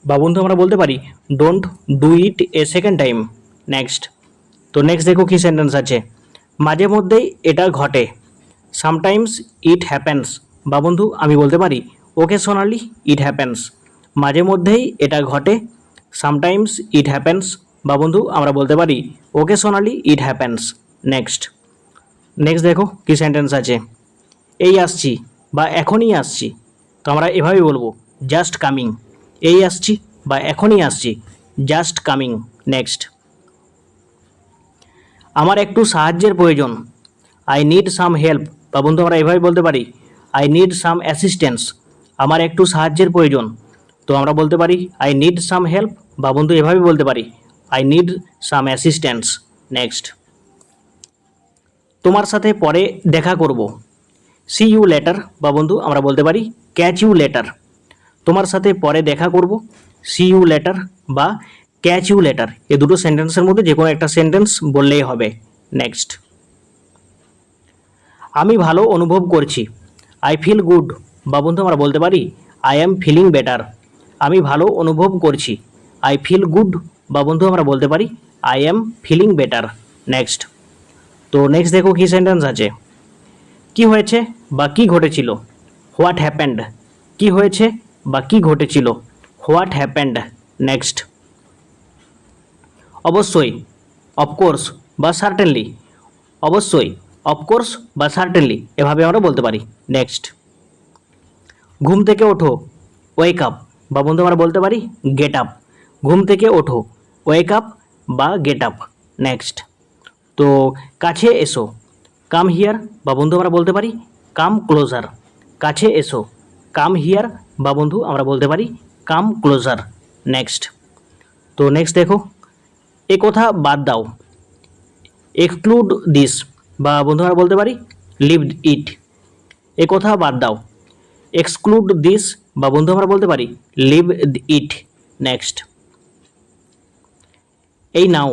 বা বন্ধু আমরা বলতে পারি don't do it A second time. Next, তো নেক্সট দেখো কি সেন্টেন্স আছে। মাঝে মধ্যেই এটা ঘটে। সামটাইমস ইট হ্যাপেন্স বা বন্ধু আমি বলতে পারি ওকেশনালি ইট হ্যাপেন্স। মাঝে মধ্যেই এটা ঘটে। সামটাইমস ইট হ্যাপেন্স বা বন্ধু আমরা বলতে পারি occasionally it happens. Next, next দেখো কি সেন্টেন্স আছে। এই আসছি বা এখনই আসছি। তো আমরা এভাবেই বলবো জাস্ট কামিং। এই আসছি বা এখনই আসছি, জাস্ট কামিং। নেক্সট, আমার একটু সাহায্যের প্রয়োজন। আই নিড সাম হেল্প বা বন্ধু আমরা এভাবে বলতে পারি আই নিড সাম অ্যাসিস্ট্যান্স। আমার একটু সাহায্যের প্রয়োজন। তো আমরা বলতে পারি আই নিড সাম হেল্প বা বন্ধু এভাবে বলতে পারি I need some assistance. Next, তোমার সাথে পরে দেখা করব। সি ইউ লেটার বা বন্ধু আমরা বলতে পারি ক্যাচ ইউ লেটার। তোমার সাথে পরে দেখা করব, সি ইউ লেটার বা ক্যাচ ইউ লেটার। এই দুটো সেন্টেন্সের মধ্যে যে কোনো একটা সেন্টেন্স বললেই হবে। নেক্সট, আমি ভালো অনুভব করছি। আই ফিল গুড বা বন্ধু আমরা বলতে পারি আই অ্যাম ফিলিং বেটার। আমি ভালো অনুভব করছি। আই ফিল গুড বা বন্ধু আমরা বলতে পারি I am feeling better. Next, তো নেক্সট দেখো কি সেন্টেন্স আছে। কি হয়েছে বা কি ঘটেছিল। What happened. কি হয়েছে বা কি ঘটেছিল। What happened. নেক্সট, অবশ্যই, অফকোর্স বা সার্টেনলি। অবশ্যই, অফকোর্স বা সার্টেনলি এভাবে আমরা বলতে পারি। নেক্সট, ঘুম থেকে ওঠো, ওয়েক আপ বা বন্ধু আমরা বলতে পারি গেট আপ। ঘুম থেকে ওঠো, ওয়েক আপ বা গেট আপ। নেক্সট, তো কাছে এসো, কাম হিয়ার বা বন্ধু আমরা বলতে পারি কাম ক্লোজার। কাছে এসো, কাম হিয়ার বা বন্ধু আমরা বলতে পারি কাম ক্লোজার। নেক্সট, তো নেক্সট দেখো এ কথা বাদ দাও। এক্সক্লুড দিস বা বন্ধু আমরা বলতে পারি লিভ ইট। এ কথা বাদ দাও। এক্সক্লুড দিস বা বন্ধু আমরা বলতে পারি লিভ ইট। নেক্সট, এই নাও,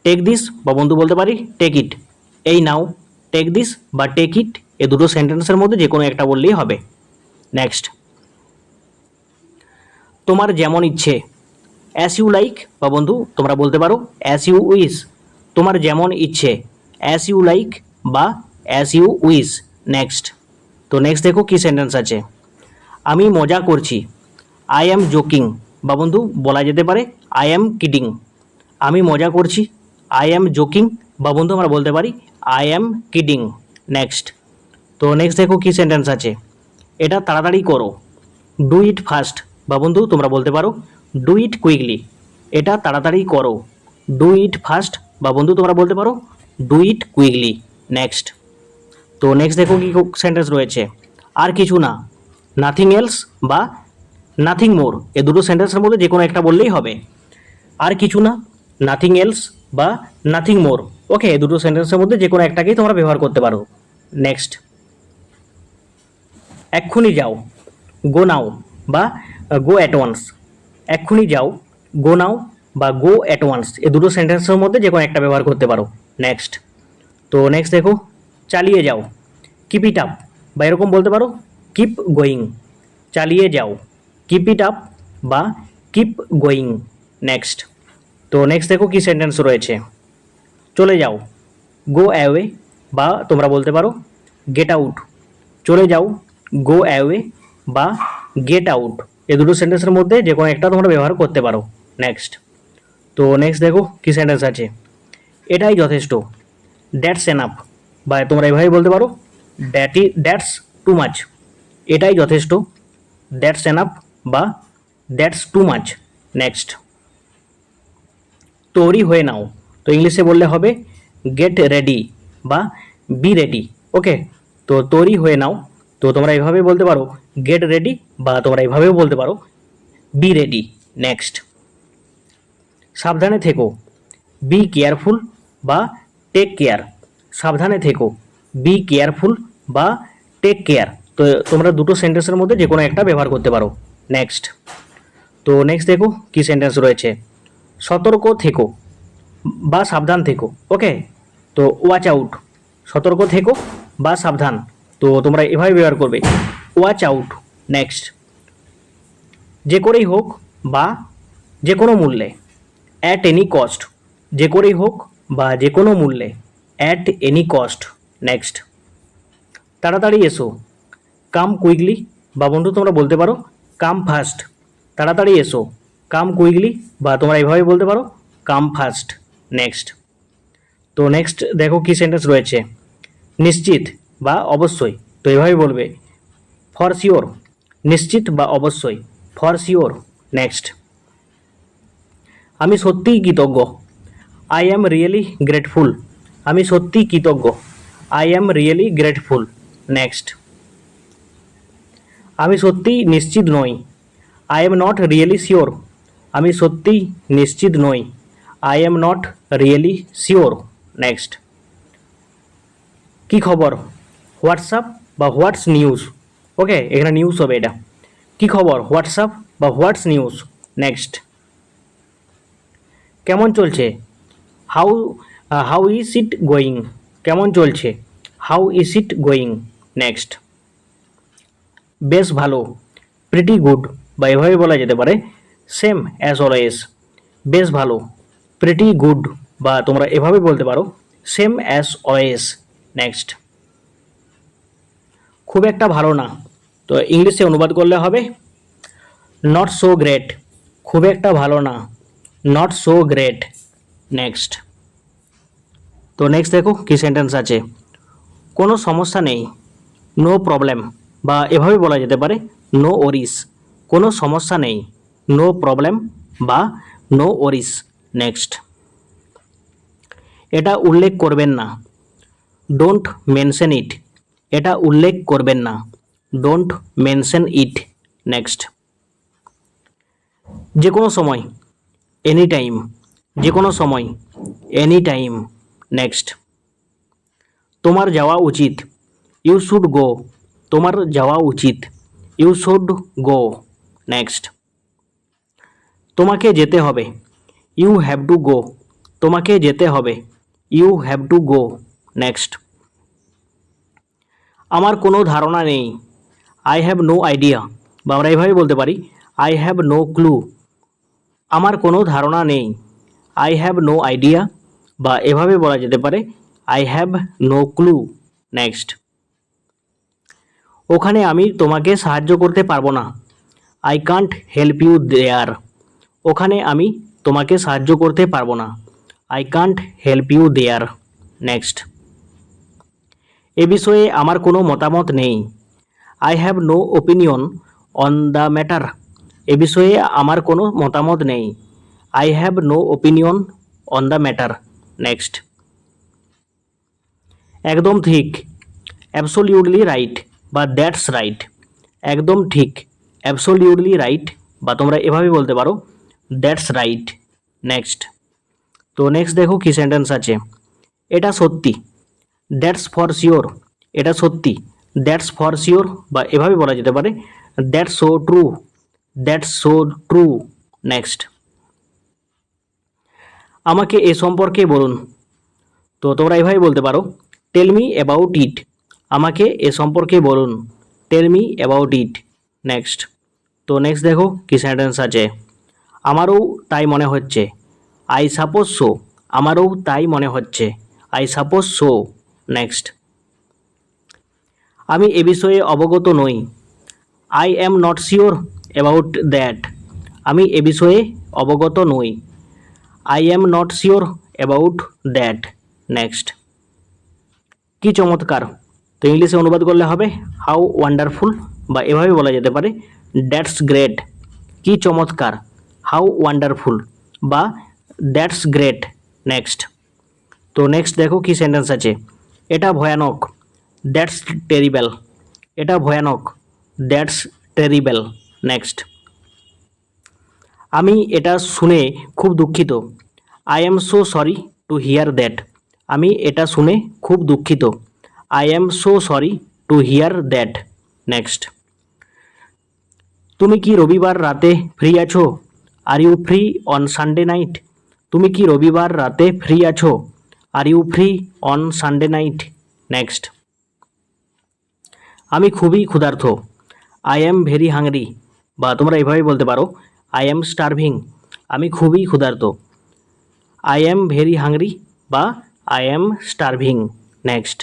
টেক দিস বা বন্ধু বলতে পারি টেক ইট। এই নাও, টেক দিস বা টেক ইট এ দুটো সেন্টেন্সের মধ্যে যে কোনো একটা বললেই হবে। নেক্সট, তোমার যেমন ইচ্ছে। অ্যাস ইউ লাইক বা বন্ধু তোমরা বলতে পারো অ্যাস ইউ উইশ। তোমার যেমন ইচ্ছে, অ্যাস ইউ লাইক বা অ্যাস ইউ উইশ। নেক্সট, তো নেক্সট দেখো কি সেন্টেন্স আছে। আমি মজা করছি। আই অ্যাম জোকিং বা বন্ধু বলা যেতে পারে আই অ্যাম কিডিং। আমি মজা করছি, আই অ্যাম জোকিং বা বন্ধু আমরা বলতে পারি আই অ্যাম কিডিং। নেক্সট, তো নেক্সট দেখো কি সেন্টেন্স আছে। এটা তাড়াতাড়ি করো। ডু ইট ফাস্ট বা বন্ধু তোমরা বলতে পারো ডু ইট কুইকলি। এটা তাড়াতাড়ি করো। ডু ইট ফাস্ট বা বন্ধু তোমরা বলতে পারো ডু ইট কুইকলি। নেক্সট, তো নেক্সট দেখো কি সেন্টেন্স রয়েছে। আর কিছু না, নাথিং এলস বা নাথিং মোর এ দুটো সেন্টেন্সের মধ্যে যে কোনো একটা বললেই হবে। আর কিছু না, নাথিং এলস বা নাথিং মোর। ওকে, এই দুটো সেন্টেন্সের মধ্যে যে কোনো একটাকেই তোমরা ব্যবহার করতে পারো। নেক্সট, এক্ষুনি যাও, গো নাও বা গো অ্যাট ওয়ান্স। এক্ষুনি যাও, গো নাও বা গো অ্যাট ওয়ান্স এই দুটো সেন্টেন্সের মধ্যে যে কোনো একটা ব্যবহার করতে পারো। নেক্সট, তো নেক্সট দেখো চালিয়ে যাও। কিপ ইট আপ বা এরকম বলতে পারো কিপ গোয়িং। চালিয়ে যাও, কিপ ইট আপ বা কিপ গোয়িং। নেক্সট। তো নেক্সট দেখো কি সেন্টেন্স রয়েছে, চলে যাও, গো অ্যাওয়ে, বা তোমরা বলতে পারো গেট আউট। চলে যাও, গো অ্যাওয়ে বা গেট আউট, এই দুটো সেন্টেন্সের মধ্যে যে কোনো একটা তোমরা ব্যবহার করতে পারো। নেক্সট। তো নেক্সট দেখো কি সেন্টেন্স আছে, এটাই যথেষ্ট, দ্যাটস এনাফ, বা তোমরা এভাবে বলতে পারো দ্যাটস টু মাচ। এটাই যথেষ্ট, দ্যাটস এনাফ বা দ্যাটস টু মাচ। নেক্সট। তৈরি হয়ে নাও, তো ইংলিশে বললে হবে গেট রেডি বা বি রেডি। ওকে, তো তৈরি হয়ে নাও, তো তোমরা এভাবে বলতে পারো গেট রেডি, বা তোমরা এভাবেও বলতে পারো বি রেডি। নেক্সট। সাবধানে থেকো, বি কেয়ারফুল বা টেক কেয়ার। সাবধানে থেকো, বি কেয়ারফুল বা টেক কেয়ার, তো তোমরা দুটো সেন্টেন্সের মধ্যে যে কোনো একটা ব্যবহার করতে পারো। নেক্সট। তো নেক্সট দেখো কি সেন্টেন্স রয়েছে, সতর্ক থেকো বা সাবধান থেকো। ওকে, তো ওয়াচ আউট, সতর্ক থেকো বা সাবধান, তো তোমরা এভাবে ব্যবহার করবে ওয়াচ আউট। নেক্সট। যে করেই হোক বা যে কোনো মূল্যে, অ্যাট এনি কস্ট, যে করেই হোক বা যে কোনো মূল্যে, অ্যাট এনি কস্ট। নেক্সট। তাড়াতাড়ি এসো, কাম কুইকলি, বা বন্ধু তোমরা বলতে পারো কাম ফাস্ট। তাড়াতাড়ি এসো, কাম কুইকলি, বা তোমরা এভাবে বলতে পারো কাম ফাস্ট। নেক্সট। তো নেক্সট দেখো কি সেন্টেন্স রয়েছে, নিশ্চিত বা অবশ্যই, তো এভাবে বলবে ফর শিওর, নিশ্চিত বা অবশ্যই, ফর শিওর। নেক্সট। আমি সত্যিই কৃতজ্ঞ, আই অ্যাম রিয়েলি গ্রেটফুল। আমি সত্যিই কৃতজ্ঞ, I am really grateful. Next. আমি সত্যিই নিশ্চিত নই, I am not really sure. আমি সত্যিই নিশ্চিত নই, I am not really sure. Next. কি খবর, হোয়াটসঅ্যাপ বা হোয়াটস নিউজ। ওকে, এখানে নিউজ হবে এটা, কি খবর হোয়াটসঅ্যাপ বা হোয়াটস নিউজ। নেক্সট। কেমন চলছে, how how is it going. কেমন চলছে, how is it going. Next. বেশ ভালো, প্রিটি গুড, বা এভাবে বলা যেতে পারে সেম অ্যাজ অলওয়েজ। বেশ ভালো, প্রিটি গুড, বা তোমরা এভাবে বলতে পারো সেম অ্যাজ অলওয়েজ। নেক্সট। খুব একটা ভালো না, তো ইংলিশে অনুবাদ করলে হবে নট সো গ্রেট। খুব একটা ভালো না, নট সো গ্রেট। নেক্সট। তো নেক্সট দেখো কি সেন্টেন্স আছে, কোনো সমস্যা নেই, নো প্রবলেম, বা এভাবে বলা যেতে পারে নো ওরিস। কোনো সমস্যা নেই, নো প্রবলেম বা নো ওরিস। নেক্সট। এটা উল্লেখ করবেন না, ডোন্ট মেনশন ইট। এটা উল্লেখ করবেন না, ডোন্ট মেনশন ইট। নেক্সট। যে কোনো সময়, এনি টাইম, যে কোনো সময়, এনি টাইম। নেক্সট। তোমার যাওয়া উচিত, ইউ শুড গো। তোমার যাওয়া উচিত, ইউ শুড গো। নেক্সট। তোমাকে যেতে হবে, ইউ হ্যাভ টু গো। তোমাকে যেতে হবে, you have to go. Next. আমার কোনো ধারণা নেই, আই হ্যাভ নো আইডিয়া, বা আমরা এইভাবে বলতে পারি আই হ্যাভ নো ক্লু। আমার কোনো ধারণা নেই, আই হ্যাভ নো আইডিয়া, বা এভাবে বলা যেতে পারে I have no clue. Next. ওখানে আমি তোমাকে সাহায্য করতে পারবো না, I can't help you there. ওখানে আমি তোমাকে সাহায্য করতে পারবো না, I can't help you there. Next. এ বিষয়ে আমার কোনো মতামত নেই, I have no opinion on the matter. এ বিষয়ে আমার কোনো মতামত নেই, I have no opinion on the matter. Next. একদম ঠিক, অ্যাবসোলিউটলি রাইট, বা দ্যাটস রাইট। একদম ঠিক, অ্যাবসোলিউটলি রাইট, বা তোমরা এভাবে বলতে পারো দ্যাটস রাইট। নেক্সট। তো নেক্সট দেখো কি সেন্টেন্স আছে, এটা সত্যি, দ্যাটস ফর শিওর। এটা সত্যি, দ্যাটস ফর শিওর, বা এভাবে বলা যেতে পারে that's so true. That's so true. Next. আমাকে এ সম্পর্কে বলুন, তো তোমরা এভাবে বলতে পারো টেল মি অ্যাবাউট ইট। আমাকে এ সম্পর্কে বলুন, tell me about it. Next. তো নেক্সট দেখো কি সেন্টেন্স আছে, আমারও তাই মনে হচ্ছে। আই সাপোজ সো, আমারও তাই মনে হচ্ছে। I suppose so. নেক্সট, আমি এ বিষয়ে অবগত নই। I am not sure about that. আমি এ বিষয়ে অবগত নই। I am not sure about that. Next, কি চমৎকার, তো ইংলিশে অনুবাদ করলে হবে হাউ ওয়ান্ডারফুল, বা এভাবে বলা যেতে পারে দ্যাটস গ্রেট। কি চমৎকার, হাউ ওয়ান্ডারফুল, বা দ্যাটস গ্রেট। নেক্সট, তো নেক্সট দেখো কি সেন্টেন্স আছে। এটা ভয়ানক, দ্যাটস টেরিবেল। এটা ভয়ানক, দ্যাটস টেরিবেল। নেক্সট, আমি এটা শুনে খুব দুঃখিত। I am so sorry to hear that. আমি এটা শুনে খুব দুঃখিত। I am so sorry to hear that. Next, তুমি কি রবিবার রাতে ফ্রি আছো? Are you free on Sunday night? তুমি কি রবিবার রাতে ফ্রি আছো? Are you free on Sunday night? Next, আমি খুবই ক্ষুধার্ত। আই অ্যাম ভেরি হাংরি, বা তোমরা এভাবেই বলতে পারো আই অ্যাম স্টারভিং। আমি খুবই ক্ষুধার্ত। আই অ্যাম ভেরি হাংরি বা আই অ্যাম স্টারভিং। নেক্সট,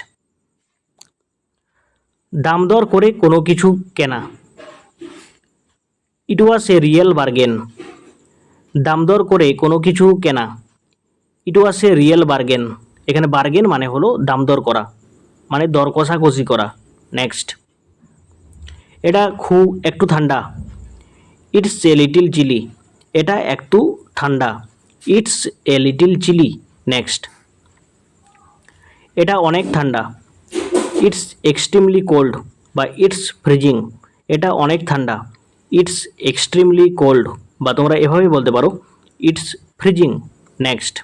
দাম দর করে কোনো কিছু কেনা। ইট ওয়াজ এ রিয়েল বার্গেন। দাম দর করে কোনো কিছু কেনা। ইট ওয়াজ এ রিয়েল বার্গেন। এখানে বার্গেন মানে হলো দাম দর করা, মানে দর কষাকষি করা। নেক্সট, এটা খুব একটু ঠান্ডা। It's a little chilly. এটা একটু ঠান্ডা। It's a little chilly. Next, এটা অনেক ঠান্ডা। ইটস এক্সট্রিমলি কোল্ড বা ইটস ফ্রিজিং। এটা অনেক ঠান্ডা। ইটস এক্সট্রিমলি কোল্ড, বা তোমরা এভাবেই বলতে পারো ইটস ফ্রিজিং। নেক্সট,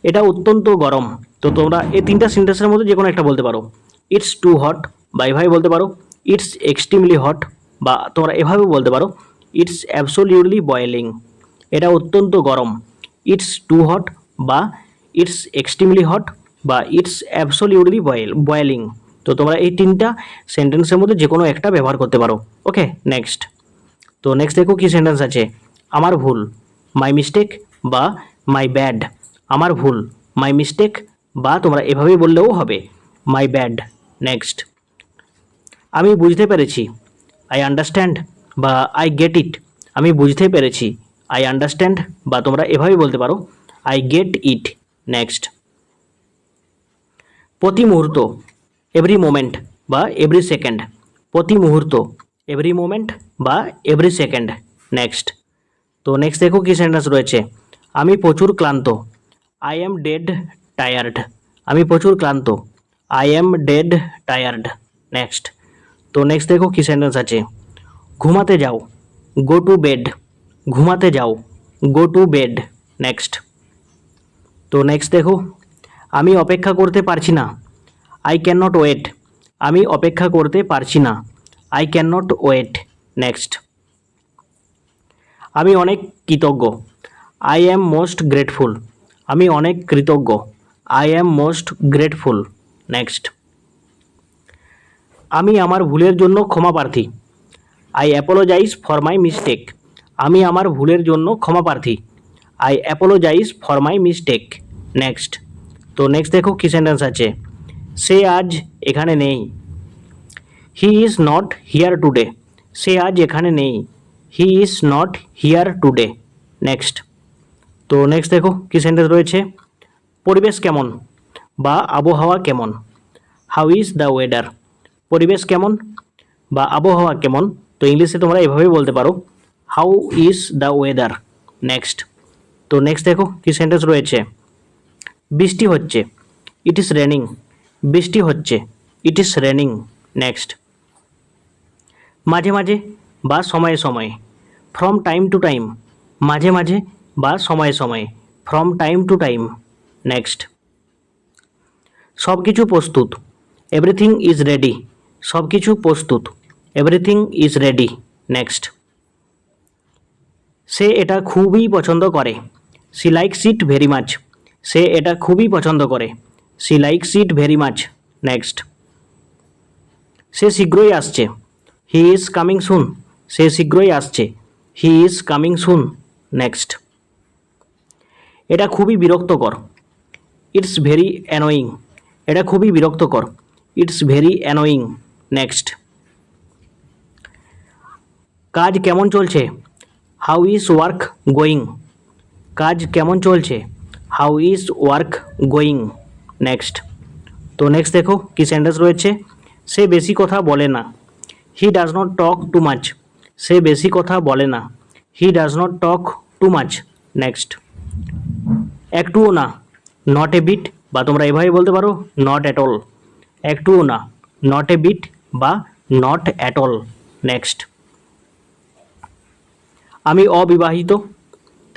এটা অত্যন্ত গরম। তো তোমরা এই তিনটা সেন্টেন্সের মধ্যে যে কোনো একটা বলতে পারো। ইটস টু হট, বা এভাবে বলতে পারো ইটস এক্সট্রিমলি হট, বা তোমরা এভাবেও বলতে পারো ইটস অ্যাবসোলিউটলি বয়েলিং। এটা অত্যন্ত গরম। ইটস টু হট, বা ইটস এক্সট্রিমলি হট, বা ইটস অ্যাবসোলিউটলি বয়েলিং। তো তোমরা এই তিনটা সেন্টেন্সের মধ্যে যে কোনো একটা ব্যবহার করতে পারো। ওকে, নেক্সট, তো নেক্সট দেখো কি সেন্টেন্স আছে। আমার ভুল, মাই মিস্টেক বা মাই ব্যাড। আমার ভুল, মাই মিস্টেক, বা তোমরা এভাবেই বললেও হবে মাই ব্যাড। নেক্সট, আমি বুঝতে পেরেছি। আই আন্ডারস্ট্যান্ড বা আই গেট ইট। আমি বুঝতে পেরেছি। আই আন্ডারস্ট্যান্ড, বা তোমরা এভাবেই বলতে পারো আই গেট ইট। নেক্সট, প্রতি মুহূর্ত, এভরি মোমেন্ট বা এভরি সেকেন্ড। প্রতি মুহূর্ত, এভরি মোমেন্ট বা এভরি সেকেন্ড। নেক্সট, তো নেক্সট দেখো কি সেন্টেন্স রয়েছে। আমি প্রচুর ক্লান্ত। I am dead tired. আমি প্রচুর ক্লান্ত। I am dead tired. Next, তো নেক্সট দেখো কি সেন্টেন্স আছে। ঘুমাতে যাও, গো টু বেড। ঘুমাতে যাও, গো টু বেড। নেক্সট, তো নেক্সট দেখো, আমি অপেক্ষা করতে পারছি না। I can not wait. আমি অপেক্ষা করতে পারছি না। I can not wait. Next, আমি অনেক কৃতজ্ঞ। I am most grateful. আমি অনেক কৃতজ্ঞ। I am most grateful. Next, আমি আমার ভুলের জন্য ক্ষমা প্রার্থী। I apologise for my mistake. আমি আমার ভুলের জন্য ক্ষমা প্রার্থী। I apologise for my mistake. Next, তো নেক্সট দেখো কি সেন্টেন্স আছে। সে আজ এখানে নেই। He is not here today. সে আজ এখানে নেই। He is not here today. Next, তো নেক্সট দেখো কি সেন্টেন্স রয়েছে। পরিবেশ কেমন বা আবহাওয়া কেমন। How is the weather. পরিবেশ কেমন বা আবহাওয়া কেমন, তো ইংলিশে তোমরা এভাবেই বলতে পারো how is the weather. Next, তো নেক্সট দেখো কি সেন্টেন্স রয়েছে। বৃষ্টি হচ্ছে। It is raining. বৃষ্টি হচ্ছে। It is raining. নেক্সট, মাঝে মাঝে বা সময়ে সময়ে। From time to time. মাঝে মাঝে বা সময়ে সময়ে। From time to time. Next, সব কিছু প্রস্তুত। Everything is ready. সব কিছু প্রস্তুত। Everything is ready. নেক্সট, সে এটা খুবই পছন্দ করে। She likes it very much. সে এটা খুবই পছন্দ করে। She likes it very much. Next, সে শীঘ্রই আসছে। He is coming soon. সে শীঘ্রই আসছে। He is coming soon. Next, এটা খুবই বিরক্তকর। It's very annoying. এটা খুবই বিরক্তকর। It's very annoying. নেক্সট, কাজ কেমন চলছে? How is work going. কাজ কেমন চলছে? How is work going. Next, তো নেক্সট দেখো কি সেন্টেন্স রয়েছে। সে বেশি কথা বলে না। He does not talk too much. সে বেশি কথা বলে না। He does not talk too much. Next, একটুও না, নট এ বিট, বা তোমরা এভাবে বলতে পারো নট অ্যাট অল। একটুও না, নট এ বিট বা নট অ্যাট অল। নেক্সট, আমি অবিবাহিত,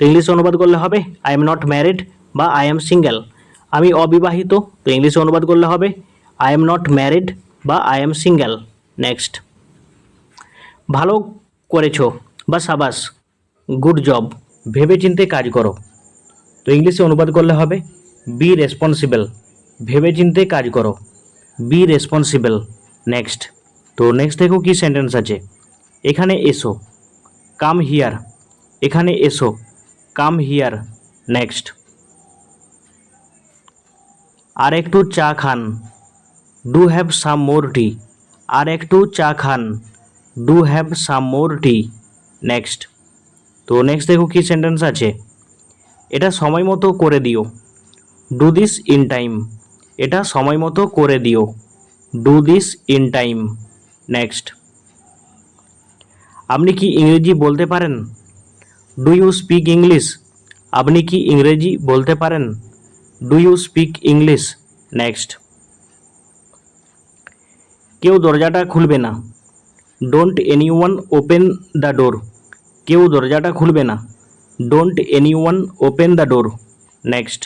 তো ইংলিশে অনুবাদ করলে হবে আই এম নট ম্যারিড বা আই এম সিঙ্গেল। আমি অবিবাহিত, তো ইংলিশে অনুবাদ করলে হবে আই এম নট ম্যারিড বা আই এম সিঙ্গেল। নেক্সট, ভালো করেছো বা সাবাস, গুড জব, ভেবেচিন্তে কাজ করো, তো ইংলিশে অনুবাদ করলে হবে বি রেসপন্সিবল, ভেবেচিন্তে কাজ করো, বি রেসপন্সিবল। নেক্সট, তো নেক্সট দেখো কি সেন্টেন্স আছে। এখানে এসো, কাম হিয়ার। এখানে এসো, কাম হিয়ার। নেক্সট, আর একটু চা খান, ডু হ্যাভ সাম মোর টি। আর একটু চা খান, do have some more tea. Next, তো নেক্সট দেখো কি সেন্টেন্স আছে। এটা সময় মতো করে দিও, ডু দিস ইন টাইম। এটা সময় মতো করে দিও, do this in time. Next, আপনি কি ইংরেজি বলতে পারেন? Do you speak English. আপনি কি ইংরেজি বলতে পারেন? Do you speak English. Next, কেউ দরজাটা খুলবে না, don't anyone open the door. কেউ দরজাটা খুলবে না, don't anyone open the door. Next,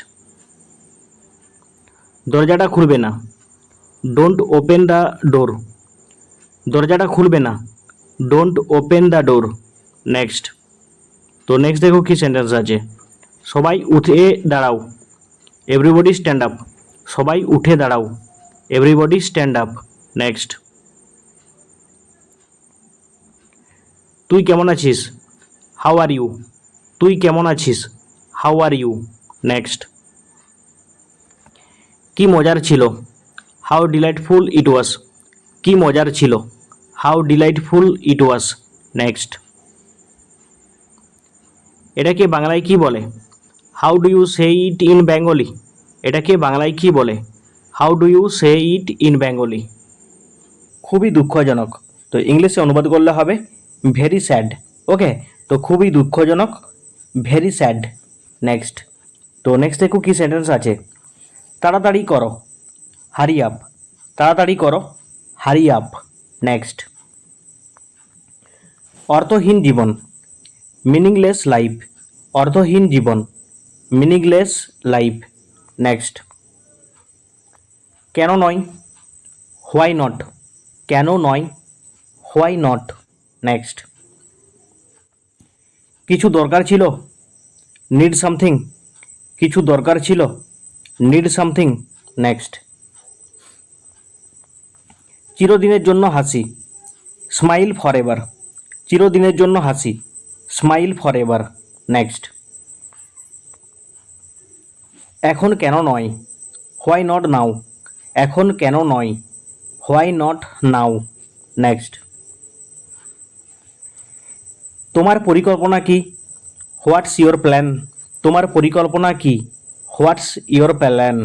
দরজাটা খুলবে না, ডোন্ট ওপেন দ্য ডোর। দরজাটা খুলবে না, don't open the door. Next, তো নেক্সট দেখো কি সেন্টেন্স আছে। সবাই উঠে দাঁড়াও, এভরিবডি স্ট্যান্ড আপ। সবাই উঠে দাঁড়াও, এভরিবডি স্ট্যান্ড আপ। নেক্সট, তুই কেমন আছিস? How are you. তুই কেমন আছিস? How are you. নেক্সট, কি মজার ছিল? How delightful it was. কি মজার ছিল? How delightful it was. Next, এটাকে বাংলায় কি বলে? How do you say it in Bengali. এটাকে বাংলায় কি বলে? How do you say it in Bengali. খুবই দুঃখজনক, তো ইংলিশে অনুবাদ করলে হবে ভেরি স্যাড। ওকে, তো খুবই দুঃখজনক, ভেরি স্যাড। নেক্সট, তো নেক্সট দেখো কি সেন্টেন্স আছে। তাড়াতাড়ি করো, হারি আপ। তাড়াতাড়ি করো, হারি আপ। নেক্সট, অর্থহীন জীবন, মিনিংলেস লাইফ। অর্থহীন জীবন, মিনিংলেস লাইফ। নেক্সট, কেন নয়? Why not. কেন নয়? Why not. নেক্সট, কিছু দরকার ছিল, নিড সামথিং। কিছু দরকার ছিল, নিড সামথিং। নেক্সট, চিরদিনের জন্য হাসি, স্মাইল ফর এভার। চিরদিনের জন্য হাসি, স্মাইল ফর এভার। নেক্সট, এখন কেন নয়? Why not now. এখন কেন নয়? Why not now. নেক্সট, তোমার পরিকল্পনা কি? What's your plan. তোমার পরিকল্পনা কি? What's your plan.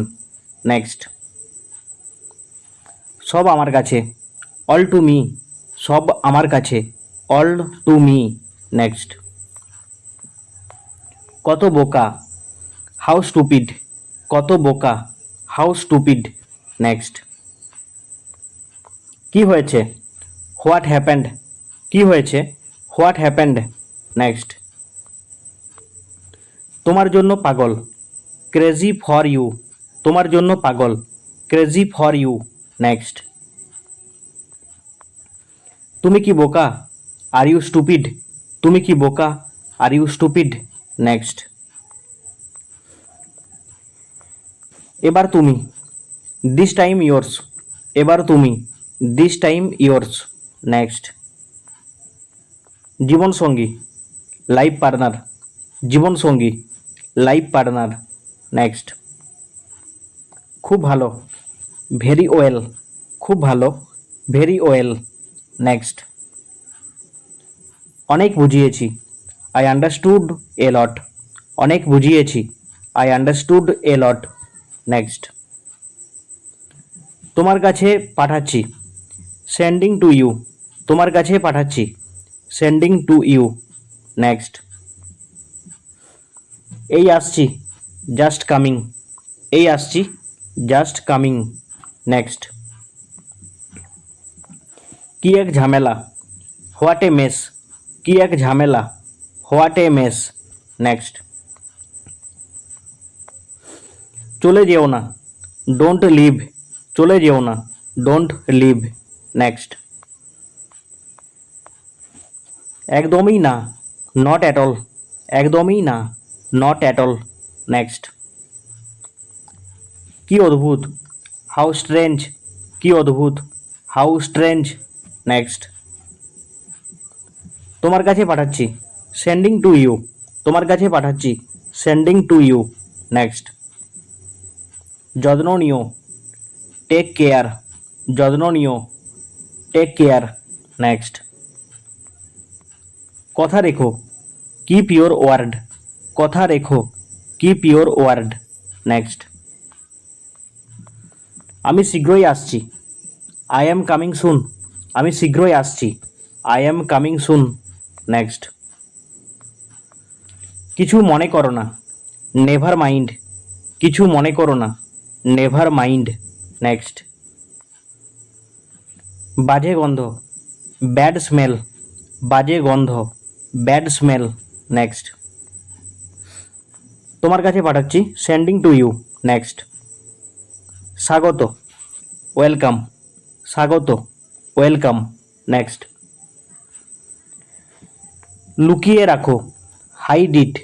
নেক্সট, সব আমার কাছে, অল টু মি। সব আমার কাছে, অল টু মি। নেক্সট, কত বোকা, হাউ স্টুপিড। কত বোকা, হাউ স্টুপিড। নেক্সট, কি হয়েছে? What happened. কি হয়েছে? What happened. নেক্সট, তোমার জন্য পাগল, ক্রেজি ফর ইউ। তোমার জন্য পাগল, ক্রেজি ফর ইউ। নেক্সট, তুমি কি বোকা? Are you stupid. তুমি কি বোকা? Are you stupid. নেক্সট, এবার তুমি, দিস টাইম ইয়োর্স। এবার তুমি, দিস টাইম ইয়োর্স। নেক্সট, জীবনসঙ্গী, লাইফ পার্টনার, জীবনসঙ্গী, লাইফ পার্টনার। নেক্সট, খুব ভালো, ভেরি ওয়েল, খুব ভালো, ভেরি ওয়েল। নেক্সট, অনেক বুঝিয়েছি, আই আন্ডারস্টুড এ লট, অনেক বুঝিয়েছি, I understood a lot. Next, তোমার কাছে পাঠাচ্ছি, সেন্ডিং টু ইউ, তোমার কাছে পাঠাচ্ছি, সেন্ডিং টু ইউ। নেক্সট, এই আসছি, জাস্ট কামিং, এই আসছি, জাস্ট কামিং। নেক্সট, কি এক ঝামেলা, হোয়াট এ মেস, কি এক ঝামেলা, হোয়াট এ মেস। নেক্সট, চলে যেও না, ডোন্ট লিভ, চলে যেও না, ডোন্ট লিভ। নেক্সট, একদমই না, নট অ্যাট অল, একদমই না, নট অ্যাট অল। নেক্সট, কি অদ্ভুত, হাউ স্ট্রেঞ্জ, কি অদ্ভুত, হাউ স্ট্রেঞ্জ। নেক্সট, তোমার কাছে পাঠাচ্ছি, সেন্ডিং টু ইউ, তোমার কাছে পাঠাচ্ছি, সেন্ডিং টু ইউ। নেক্সট, যত্ন নিও, টেক কেয়ার, যত্ন নিও, টেক কেয়ার। নেক্সট, কথা রেখো, কিপ ইউর ওয়ার্ড, কথা রেখো, কিপ ইউর ওয়ার্ড। নেক্সট, আমি শীঘ্রই আসছি, আই অ্যাম কামিং সুন, আমি শীঘ্রই আসছি, I am coming soon. Next, কিছু মনে করো না, নেভার মাইন্ড, কিছু মনে করো না, নেভার মাইন্ড। নেক্সট, বাজে গন্ধ, ব্যাড স্মেল, বাজে গন্ধ, ব্যাড স্মেল। নেক্সট, তোমার কাছে পাঠাচ্ছি, সেন্ডিং টু ইউ। নেক্সট, স্বাগত, ওয়েলকাম, স্বাগত, ওয়েলকাম। নেক্সট, লুকিয়ে রাখো, হাইড ইট,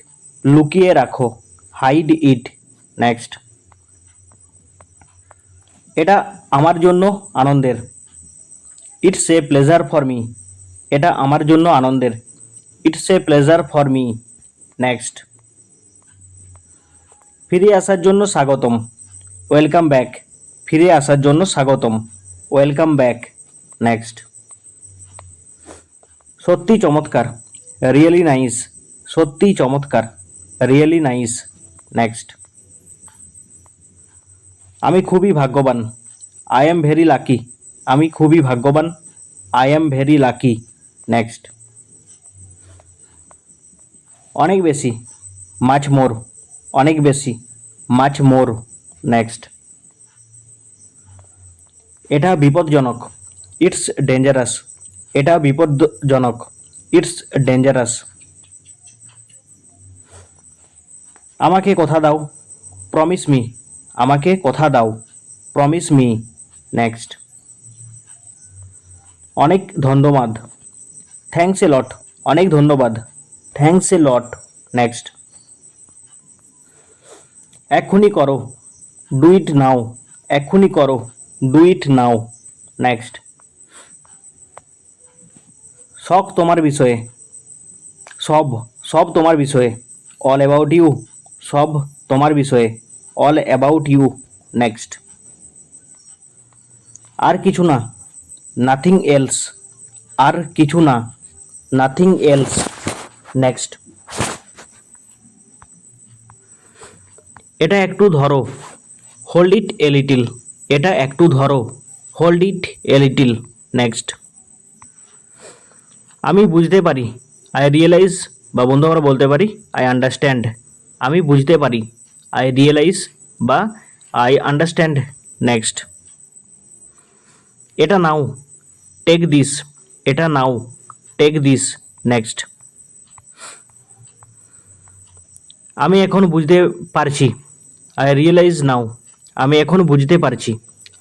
লুকিয়ে রাখো, হাইড ইট। নেক্সট, এটা আমার জন্য আনন্দের, it's a pleasure for me, এটা আমার জন্য আনন্দের, it's a pleasure for me. Next, ফিরে আসার জন্য স্বাগতম, ওয়েলকাম ব্যাক, ফিরে আসার জন্য স্বাগতম, ওয়েলকাম ব্যাক। নেক্সট, সত্যি চমৎকার, রিয়েলি নাইস, সত্যি চমৎকার, রিয়েলি নাইস। নেক্সট, আমি খুবই ভাগ্যবান, আই এম ভেরি লাকি, আমি খুবই ভাগ্যবান, I am very lucky. Next, অনেক বেশি, মাচ মোর, অনেক বেশি, মাচ মোর। নেক্সট, এটা বিপজ্জনক, ইটস ডেঞ্জারাস, এটা বিপজ্জনক, ইটস ডেঞ্জারাস। আমাকে কথা দাও, প্রমিস মি, আমাকে কথা দাও, প্রমিস মি। নেক্সট, অনেক ধন্যবাদ, থ্যাঙ্কস এ লট, অনেক ধন্যবাদ, থ্যাঙ্কস এ লট। নেক্সট, এক্ষুনি করো, ডু ইট নাও, এক্ষুনি করো, ডু ইট নাও। নেক্সট, শখ তোমার বিষয়ে, সব, সব তোমার বিষয়ে, অল অ্যাবাউট ইউ, সব তোমার বিষয়ে, অল অ্যাবাউট ইউ। নেক্সট, আর কিছু না, নাথিং এলস, আর কিছু না, নাথিং এলস। নেক্সট, এটা একটু ধরো, হোল্ড ইট এ লিটিল, এটা একটু ধরো, hold it a little. Next, আমি বুঝতে পারি, আই রিয়েলাইজ, বা বন্ধু আমরা বলতে পারি আই আন্ডারস্ট্যান্ড, আমি বুঝতে পারি, আই রিয়েলাইজ বা আই আন্ডারস্ট্যান্ড। নেক্সট, এটা নাও, টেক দিস, এটা নাও, টেক দিস। নেক্সট, আমি এখন বুঝতে পারছি, আই রিয়েলাইজ নাও, আমি এখন বুঝতে পারছি,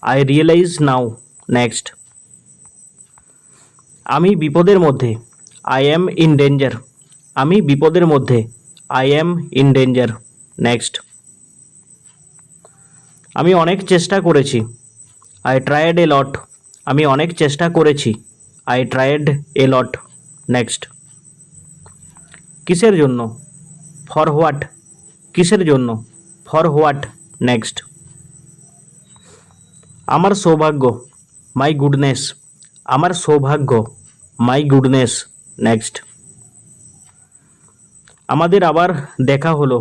আই রিয়েলাইজ নাও। নেক্সট, আমি বিপদের মধ্যে, আই অ্যাম ইন ডেঞ্জার, আমি বিপদের মধ্যে, I am in danger. Next, আমি অনেক চেষ্টা করেছি, আই ট্রায়েড এ লট, আমি অনেক চেষ্টা করেছি, I tried A lot. Next, কিসের জন্য? For what? কিসের জন্য? For what? নেক্সট। আমার সৌভাগ্য, মাই গুডনেস। আমার সৌভাগ্য, মাই গুডনেস। নেক্সট। আমাদের আবার দেখা হলো,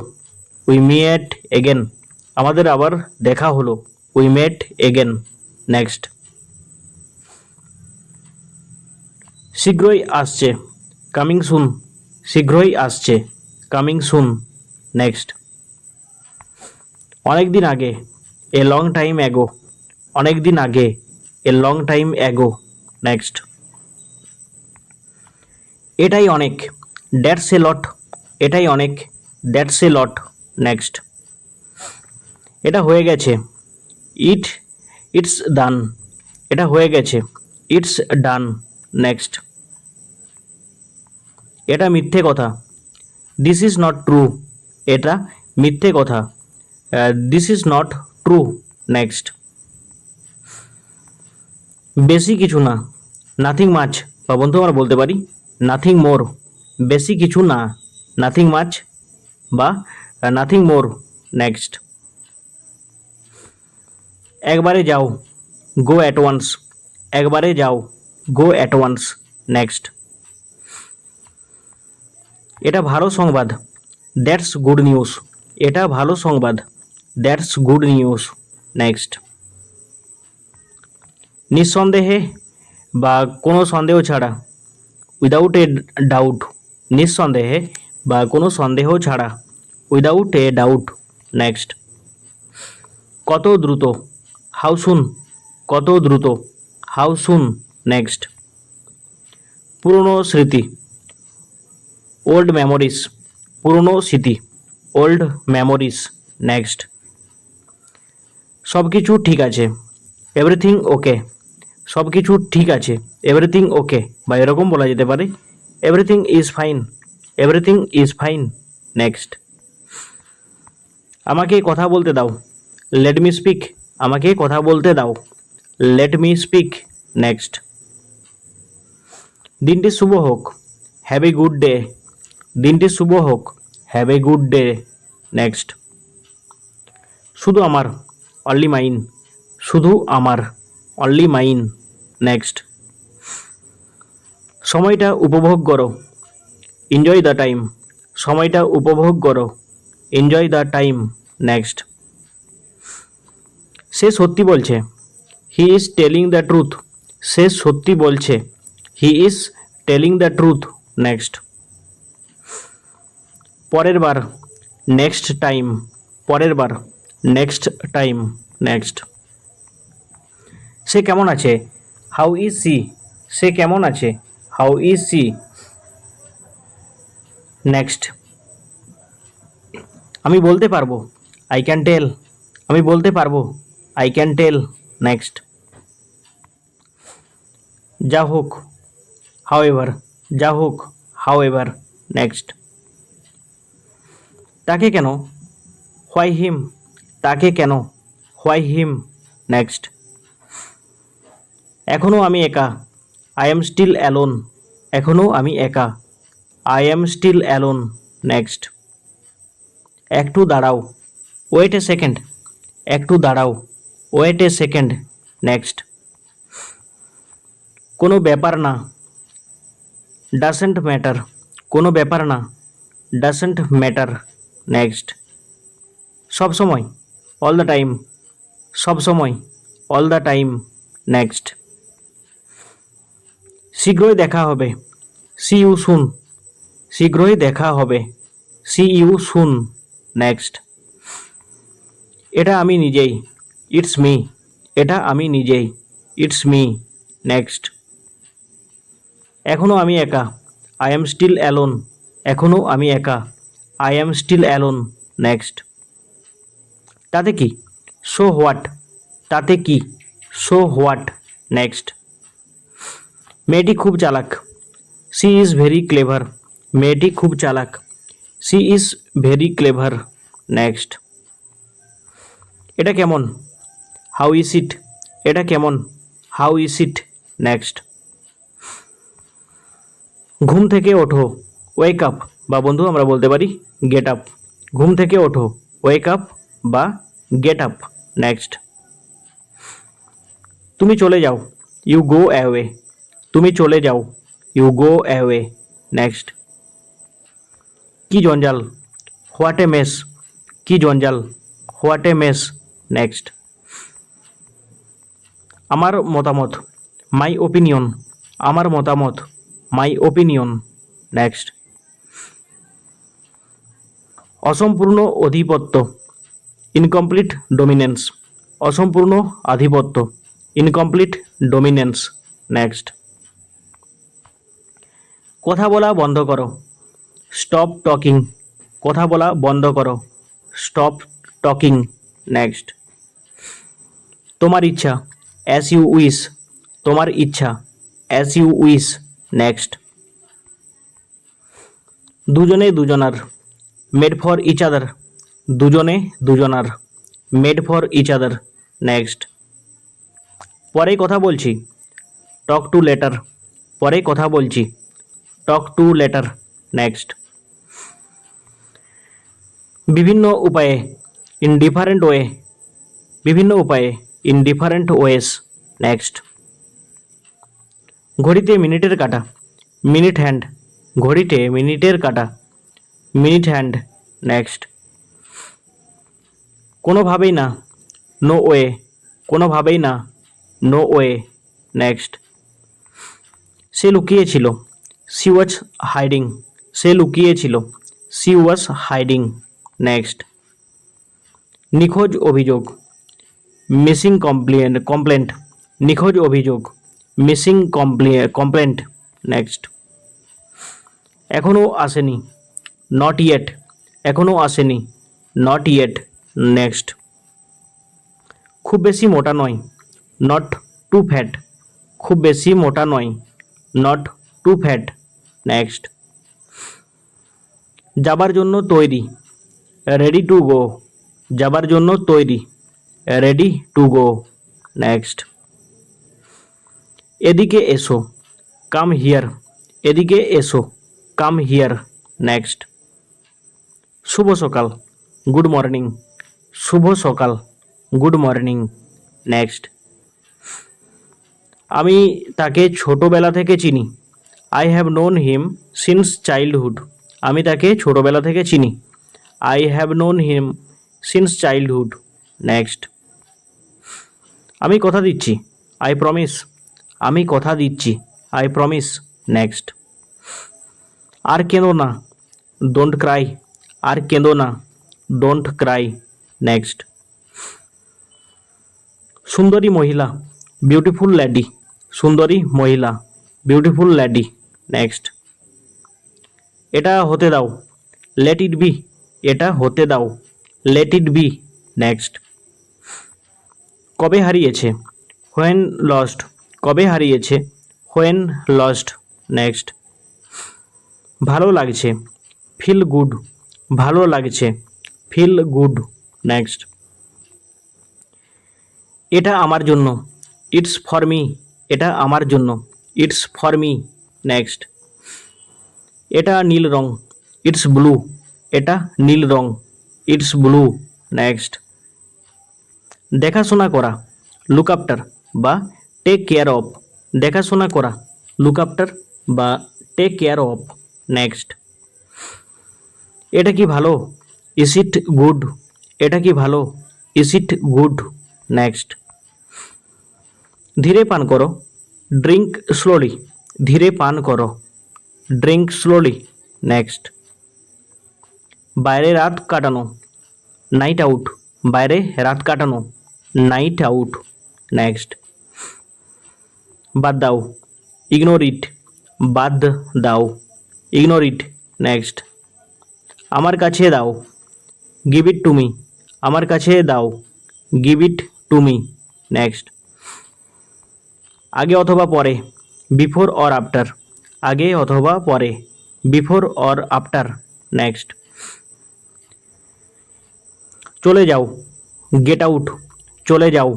উই মেট এগেন। আমাদের আবার দেখা হলো, উই মেট এগেন। নেক্সট। শীঘ্রই আসছে, কামিং সুন। শীঘ্রই আসছে, কামিং সুন। নেক্সট। অনেক দিন আগে, এ লং টাইম অ্যাগো। অনেক দিন আগে, a long time ago. Next. এটাই অনেক, দ্যাটস এ লট। এটাই অনেক, দ্যাটস এ লট। নেক্সট। এটা হয়ে গেছে, ইটস ডান। এটা হয়ে গেছে, ইটস ডান। নেক্সট। এটা মিথ্যে কথা, দিস ইজ নট ট্রু। এটা মিথ্যে কথা, this is not true. Next. বেশি কিছু না, নাথিং মাচ। বা বন্ধু আমরা বলতে পারি নাথিং মোর। বেশি কিছু না, নাথিং মাচ বা নাথিং মোর। নেক্সট। একবারে যাও, গো অ্যাট ওয়ান্স। একবারে যাও, গো অ্যাট ওয়ান্স। নেক্সট। এটা ভালো সংবাদ, দ্যাটস গুড নিউজ। এটা ভালো সংবাদ, দ্যাটস গুড নিউজ। নেক্সট। নিঃসন্দেহে বা কোনো সন্দেহ ছাড়া, উইদাউট এ ডাউট। নিঃসন্দেহে বা কোনো সন্দেহ ছাড়া, উইদাউট এ ডাউট। নেক্সট। কত দ্রুত, হাউ সুন। কত দ্রুত, হাউ সুন। নেক্সট। পুরনো স্মৃতি, ওল্ড মেমোরিজ। পুরনো স্মৃতি, ওল্ড মেমোরিজ। নেক্সট। সব কিছু ঠিক আছে, এভরিথিং ওকে। সব কিছু ঠিক আছে, এভরিথিং ওকে। বা এরকম বলা যেতে পারে everything is fine. Everything is fine. Next. আমাকে কথা বলতে দাও, লেট মি স্পিক। আমাকে কথা বলতে দাও, লেট মি স্পিক। নেক্সট। দিনটি শুভ হোক, হ্যাভ এ গুড ডে। দিনটি শুভ হোক, have a good day. Next. শুধু আমার, অনলি মাইন। শুধু আমার, অনলি মাইন। নেক্সট। সময়টা উপভোগ করো, এনজয় দ্য টাইম। সময়টা উপভোগ করো, এনজয় দ্য টাইম। নেক্সট। সে সত্যি বলছে, he is telling the truth. সে সত্যি বলছে, he is telling the truth. Next. পরের বার, নেক্সট টাইম। পরের বার, নেক্সট টাইম। নেক্সট। সে কেমন আছে, হাউ ইজ সি। সে কেমন আছে, হাউ ইজ সি। নেক্সট। আমি বলতে পারবো, আই ক্যান টেল। আমি বলতে পারবো, আই ক্যান টেল। নেক্সট। যা হোক, হাউ এভার। যা হোক, হাউ এভার। নেক্সট। তাকে কেন, হোয়াই হিম। তাকে কেন, হোয়াই হিম। নেক্সট। এখনও আমি একা, আই এম স্টিল অ্যালোন। এখনও আমি একা, I am still alone. Next. একটু দাঁড়াও, ওয়েট এ সেকেন্ড। একটু দাঁড়াও, ওয়েট এ সেকেন্ড। নেক্সট। কোনো ব্যাপার না, ডাজেন্ট ম্যাটার। কোনো ব্যাপার না, ডাজেন্ট ম্যাটার। নেক্সট। সব সময়, অল দ্য টাইম। সব সময়, অল দ্য টাইম। নেক্সট। শীঘ্রই দেখা হবে, সি ইউ সুন। শীঘ্রই দেখা হবে, সি ইউ সুন। নেক্সট। এটা আমি নিজেই, ইটস মি। এটা আমি নিজেই, ইটস মি। নেক্সট। এখনও আমি একা, আই এম স্টিল অ্যালোন। এখনও আমি একা, I am still alone. Next. তাতে কি, সো হোয়াট। তাতে কি, সো হোয়াট। নেক্সট। মেয়েটি খুব চালাক, সি ইজ ভেরি ক্লেভার। মেয়েটি খুব চালাক, she is very clever. Next. এটা কেমন, হাউ ইজ ইট। এটা কেমন, হাউ ইজ ইট। নেক্সট। ঘুম থেকে ওঠো, ওয়েক আপ। বা বন্ধু আমরা বলতে পারি গেট আপ, ঘুম থেকে ওঠো, ওয়েক আপ বা গেট আপ। নেক্সট, তুমি চলে যাও, ইউ গো অ্যাওয়ে, তুমি চলে যাও, ইউ গো অ্যাওয়ে। নেক্সট, কি জঞ্জাল, হোয়াট এ মেস, কি জঞ্জাল, হোয়াট এ মেস। নেক্সট, আমার মতামত, মাই ওপিনিয়ন, আমার মতামত, মাই ওপিনিয়ন। নেক্সট, অসম্পূর্ণ আধিপত্য, ইনকমপ্লিট ডোমিনেন্স, অসম্পূর্ণ আধিপত্য, ইনকমপ্লিট ডোমিনেন্স। নেক্সট, কথা বলা বন্ধ করো, স্টপ টকিং, কথা বলা বন্ধ করো, স্টপ টকিং। নেক্সট, তোমার ইচ্ছা, অ্যাজ ইউ উইশ, তোমার ইচ্ছা, অ্যাজ ইউ উইশ। নেক্সট, দুজনে দুজনার, মেড ফর ইচ আদার, দুজনে দুজনার, made for each other. Next, পরে কথা বলছি, টক টু লেটার, পরে কথা বলছি, টক টু লেটার। নেক্সট, বিভিন্ন উপায়ে, ইন ডিফারেন্ট ওয়ে, বিভিন্ন উপায়ে, ইন ডিফারেন্ট ওয়েস। নেক্সট, ঘড়িতে মিনিটের কাঁটা, মিনিট হ্যান্ড, ঘড়িতে মিনিটের কাঁটা, মিনিট হ্যান্ড। নেক্সট, কোনোভাবেই না, নো ওয়ে, কোনোভাবেই না, নো ওয়ে। নেক্সট, সে লুকিয়েছিল, সি ওয়াজ হাইডিং, সে লুকিয়েছিল, সি ওয়াজ হাইডিং। নেক্সট, নিখোঁজ অভিযোগ, মিসিং কমপ্লেন্ট, নিখোঁজ অভিযোগ, মিসিং কমপ্লেন্ট। নেক্সট, এখনও আসেনি, নট ইয়েট, এখনও আসেনি, নট ইয়েট। নেক্সট, খুব বেশি মোটা নয়, নট টু ফ্যাট, খুব বেশি মোটা নয়, নট টু ফ্যাট। নেক্সট, যাবার জন্য তৈরি, রেডি টু গো, যাবার জন্য তৈরি, রেডি টু গো। নেক্সট, এদিকে এসো, কাম হিয়ার, এদিকে এসো, কাম হিয়ার। নেক্সট, শুভ সকাল, গুড মর্নিং, শুভ সকাল, গুড মর্নিং। নেক্সট, আমি তাকে ছোটোবেলা থেকে চিনি, I have known him since childhood, আমি তাকে ছোটোবেলা থেকে চিনি, I have known him since childhood. Next, আমি কথা দিচ্ছি, আই প্রমিস, আমি কথা দিচ্ছি, আই প্রমিস। নেক্সট, আর কেঁদো না, ডোন্ট ক্রাই, আর কেঁদো না, ডোন্ট ক্রাই। নেক্সট, সুন্দরী মহিলা, বিউটিফুল লেডি, সুন্দরী মহিলা, বিউটিফুল লেডি। নেক্সট, এটা হতে দাও, লেট ইট বি, এটা হতে দাও, লেট ইট বি। নেক্সট, কবে হারিয়েছে, হোয়েন লস্ট, কবে হারিয়েছে, হোয়েন লস্ট। নেক্সট, ভালো লাগছে, ফিল গুড, ভালো লাগছে, ফিল গুড। নেক্সট, এটা আমার জন্য, ইটস ফর মি, এটা আমার জন্য, ইটস ফর মি। নেক্সট, এটা নীল রং, ইটস ব্লু, এটা নীল রং, ইটস ব্লু। নেক্সট, দেখাশোনা করা, লুক আফটার বা টেক কেয়ার অফ, দেখাশোনা করা, লুক আফটার বা টেক কেয়ার অফ। নেক্সট, এটা কি ভালো, ইজ ইট গুড, এটা কি ভালো, ইজ ইট গুড। নেক্সট, ধীরে পান করো, ড্রিঙ্ক স্লোলি, ধীরে পান করো, ড্রিঙ্ক স্লোলি। নেক্সট, বাইরে রাত কাটানো, নাইট আউট, বাইরে রাত কাটানো, নাইট আউট। নেক্সট, বাদ দাও, ইগনোর ইট, বাদ দাও, ইগনোর ইট। নেক্সট, আমার কাছে দাও, গিভ ইট টু মি, আমার কাছে দাও, give it two me. Next, আগে অথবা পরে, বিফোর অর আফটার, আগে অথবা পরে, বিফোর অর আফটার। নেক্সট, চলে যাও, গেট আউট, চলে যাও,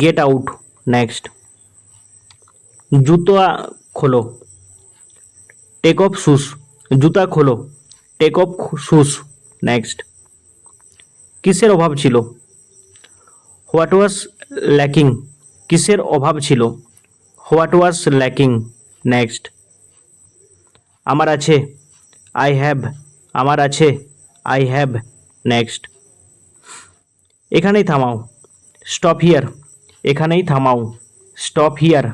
গেট আউট। নেক্সট, জুতা খোলো, টেক অফ শুজ, জুতা খোলো, টেক অফ শুজ। নেক্সট, কিসের অভাব ছিল? What was lacking. কিসের অভাব ছিল? What was lacking. নেক্সট, আমার আছে। I have. আমার আছে। I have. নেক্সট, এখানেই থামাও। Stop here. এখানেই থামাও। Stop here.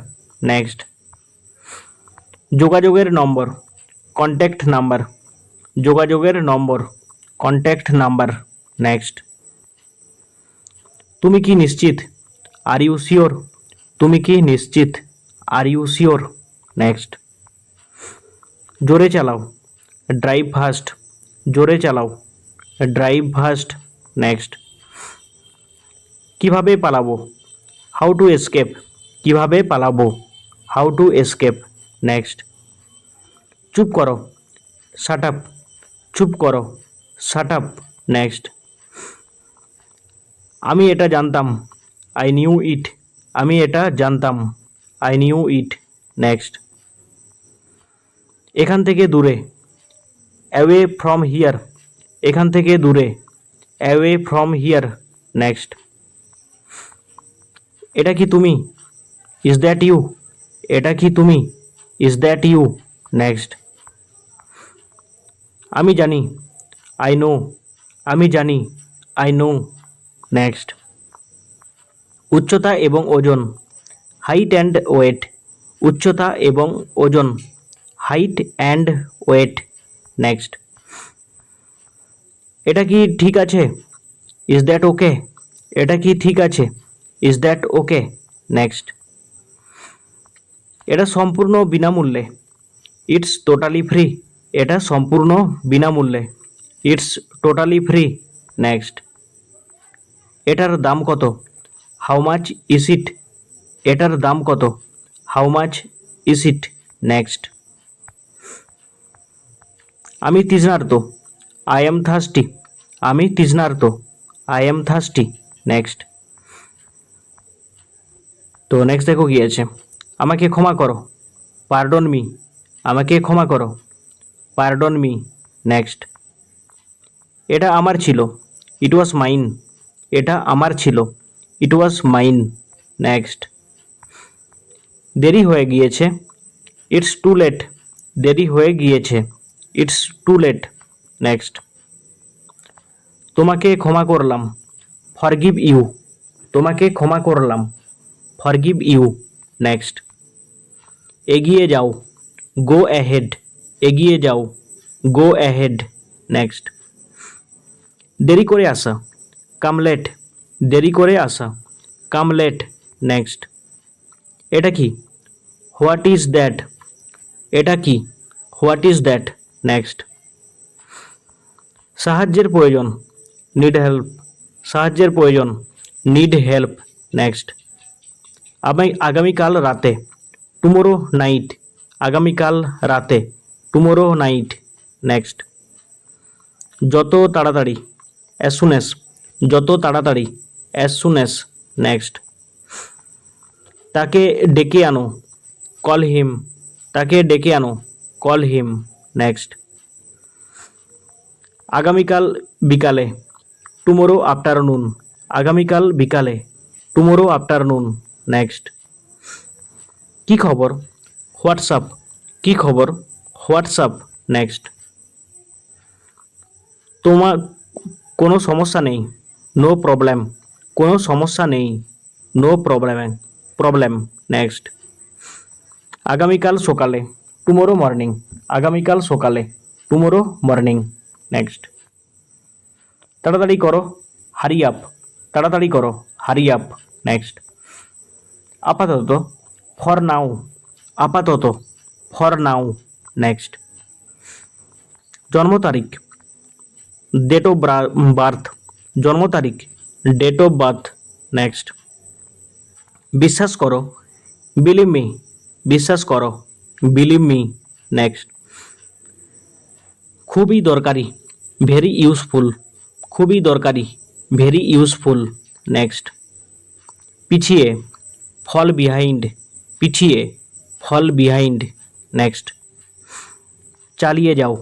নেক্সট, যোগাযোগের নম্বর। Contact number. যোগাযোগের নম্বর। Contact number. নেক্সট, তুমি কি নিশ্চিত? Are you sure. তুমি কি নিশ্চিত? Are you sure. নেক্সট, জোরে চালাও। Drive fast. জোরে চালাও। Drive fast. নেক্সট, কিভাবে পালাবো? How to escape. কিভাবে পালাবো? How to escape. নেক্সট, চুপ করো। Shut up. চুপ করো। Shut up. নেক্সট, আমি এটা জানতাম। I knew it. আমি এটা জানতাম। I knew it. নেক্সট, এখান থেকে দূরে। Away from here. এখান থেকে দূরে। Away from here. নেক্সট, এটা কি তুমি? Is that you. এটা কি তুমি? Is that you. নেক্সট, আমি জানি। I know. আমি জানি। I know. নেক্সট, উচ্চতা এবং ওজন। Height and weight. উচ্চতা এবং ওজন। Height and wait. নেক্সট, এটা কি ঠিক আছে? Is that okay. এটা কি ঠিক আছে? Is that okay. নেক্সট, এটা সম্পূর্ণ বিনামূল্যে। It's totally free. এটা সম্পূর্ণ বিনামূল্যে। It's totally free. নেক্সট, এটার দাম কত? How much is it. এটার দাম কত? How much is it. Next, আমি তৃষ্ণার্ত। I am thirsty. আমি তৃষ্ণার্ত। I am thirsty. নেক্সট, তো নেক্সট দেখো কি আছে। আমাকে ক্ষমা করো। Pardon me. আমাকে ক্ষমা করো। Pardon me. নেক্সট, এটা আমার ছিল। It was mine. এটা আমার ছিল। It was mine. নেক্সট, দেরি হয়ে গিয়েছে। It's too late. দেরি হয়ে গিয়েছে। It's too late. নেক্সট, তোমাকে ক্ষমা করলাম। Forgive you. তোমাকে ক্ষমা করলাম। Forgive you. নেক্সট, এগিয়ে যাও। Go ahead. এগিয়ে যাও। Go ahead. নেক্সট, দেরি করে আসা। Come late. দেরি করে আসা। Come late. নেক্সট, এটা কি? What is that. এটা কি? What is that. নেক্সট, সাহায্যের প্রয়োজন। Need help. সাহায্যের প্রয়োজন। Need help. নেক্সট, আমি আগামীকাল রাতে। Tomorrow night. আগামীকাল রাতে। Tomorrow night. নেক্সট, যত তাড়াতাড়ি। As soon as. যত তাড়াতাড়ি। As soon as. নেক্সট, তাকে ডেকে আনো। Call him. তাকে ডেকে আনো। Call him. নেক্সট, আগামীকাল বিকালে। Tomorrow afternoon. আগামীকাল বিকালে। Tomorrow afternoon. নেক্সট, কি খবর? হোয়াটসঅ্যাপ। কি খবর? হোয়াটসঅ্যাপ। নেক্সট, তোমার কোনো সমস্যা নেই। No problem. কোনো সমস্যা নেই। No problem. প্রবলেম। নেক্সট, আগামীকাল সকালে। Tomorrow morning. আগামীকাল সকালে। Tomorrow morning. নেক্সট, তাড়াতাড়ি করো। Hurry up. তাড়াতাড়ি করো। Hurry up. নেক্সট, আপাতত। For now. আপাতত। For now. নেক্সট, জন্ম তারিখ। Date of birth. জন্ম তারিখ। Date of birth. নেক্সট, বিশ্বাস করো। Believe me. বিশ্বাস করো। Believe me. নেক্সট, খুবই দরকারি। Very useful. খুবই দরকারি। Very useful. নেক্সট, পিছিয়ে। Fall behind. পিছিয়ে। Fall behind. নেক্সট, চালিয়ে যাও।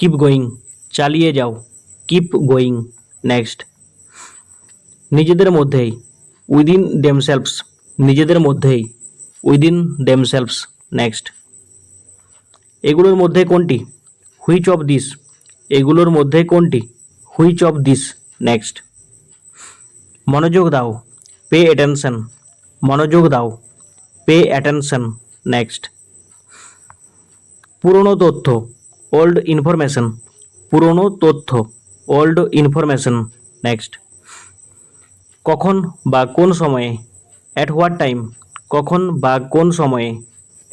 কিপ গোয়িং, চালিয়ে যাও, কিপ গোয়িং। নেক্সট, নিজেদের মধ্যেই, উইদিন দেমসেলভস, নিজেদের মধ্যেই, উইদিন দেমসেলভস। নেক্সট, এগুলোর মধ্যে কোনটি, হুইচ অফ দিস, এগুলোর মধ্যে কোনটি, হুইচ অফ দিস। নেক্সট, মনোযোগ দাও, পে অ্যাটেনশন, মনোযোগ দাও, পে অ্যাটেনশন। নেক্সট, পুরনো তথ্য, ওল্ড ইনফরমেশন, পুরনো তথ্য, ওল্ড ইনফরমেশন। নেক্সট, কখন বা কোন সময়ে, অ্যাট হোয়াট টাইম, কখন বা কোন সময়ে,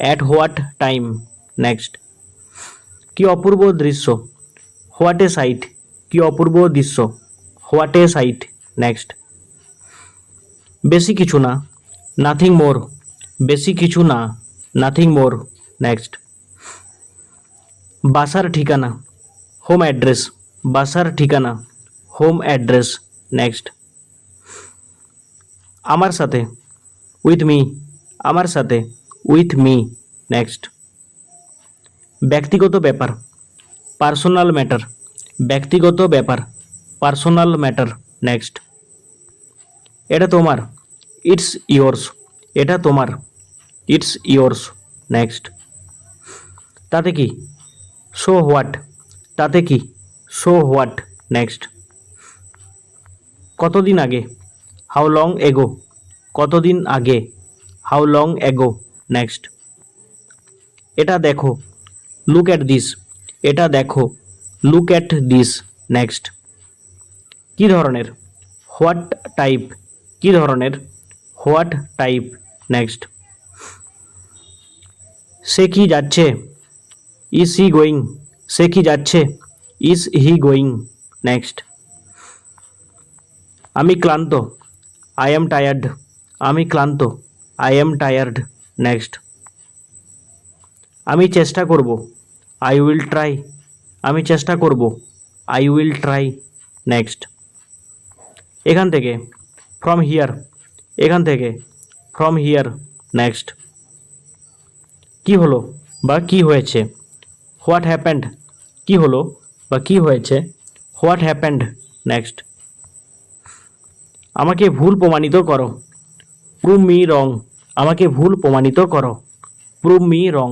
অ্যাট হোয়াট টাইম। নেক্সট, কি অপূর্ব দৃশ্য, হোয়াট এ সাইট, কি অপূর্ব দৃশ্য, হোয়াট এ সাইট। নেক্সট, বেশি কিছু না, নাথিং মোর, বেশি কিছু না, নাথিং মোর। নেক্সট, বাসার ঠিকানা, হোম অ্যাড্রেস, বাসার ঠিকানা, হোম অ্যাড্রেস। নেক্সট, আমার সাথে, উইথ মি, আমার সাথে, উইথ মি। নেক্সট, ব্যক্তিগত ব্যাপার, পার্সোনাল ম্যাটার, ব্যক্তিগত ব্যাপার, পার্সোনাল ম্যাটার। নেক্সট, এটা তোমার, ইটস ইয়োর্স, এটা তোমার, ইটস ইয়োর্স। নেক্সট, তাতে কি, সো হোয়াট, তাতে কি, সো হোয়াট। নেক্সট, কতদিন আগে, হাউ লং এগো, কতদিন আগে, হাউ লং এগো। নেক্সট, এটা দেখো, লুক অ্যাট দিস, এটা দেখো, লুক অ্যাট দিস। নেক্সট, কি ধরনের, হোয়াট টাইপ, কি ধরনের, হোয়াট টাইপ। নেক্সট, সে কি যাচ্ছে, ইজ হি গোয়িং, সে কি যাচ্ছে, ইজ হি গোয়িং। নেক্সট, আমি ক্লান্ত, আই এম টায়ার্ড, আমি ক্লান্ত, আই এম টায়ার্ড। নেক্সট, আমি চেষ্টা করব, আই উইল ট্রাই, আমি চেষ্টা করব, আই উইল ট্রাই। নেক্সট, এখান থেকে, ফ্রম হিয়ার, এখান থেকে, ফ্রম হিয়ার। নেক্সট, কি হলো বা কি হয়েছে, হোয়াট হ্যাপেন্ড, কি হলো বা কি হয়েছে, হোয়াট হ্যাপেন্ড। নেক্সট, আমাকে ভুল প্রমাণিত করো, প্রুভ মি রং, আমাকে ভুল প্রমাণিত করো, প্রুভ মি রং।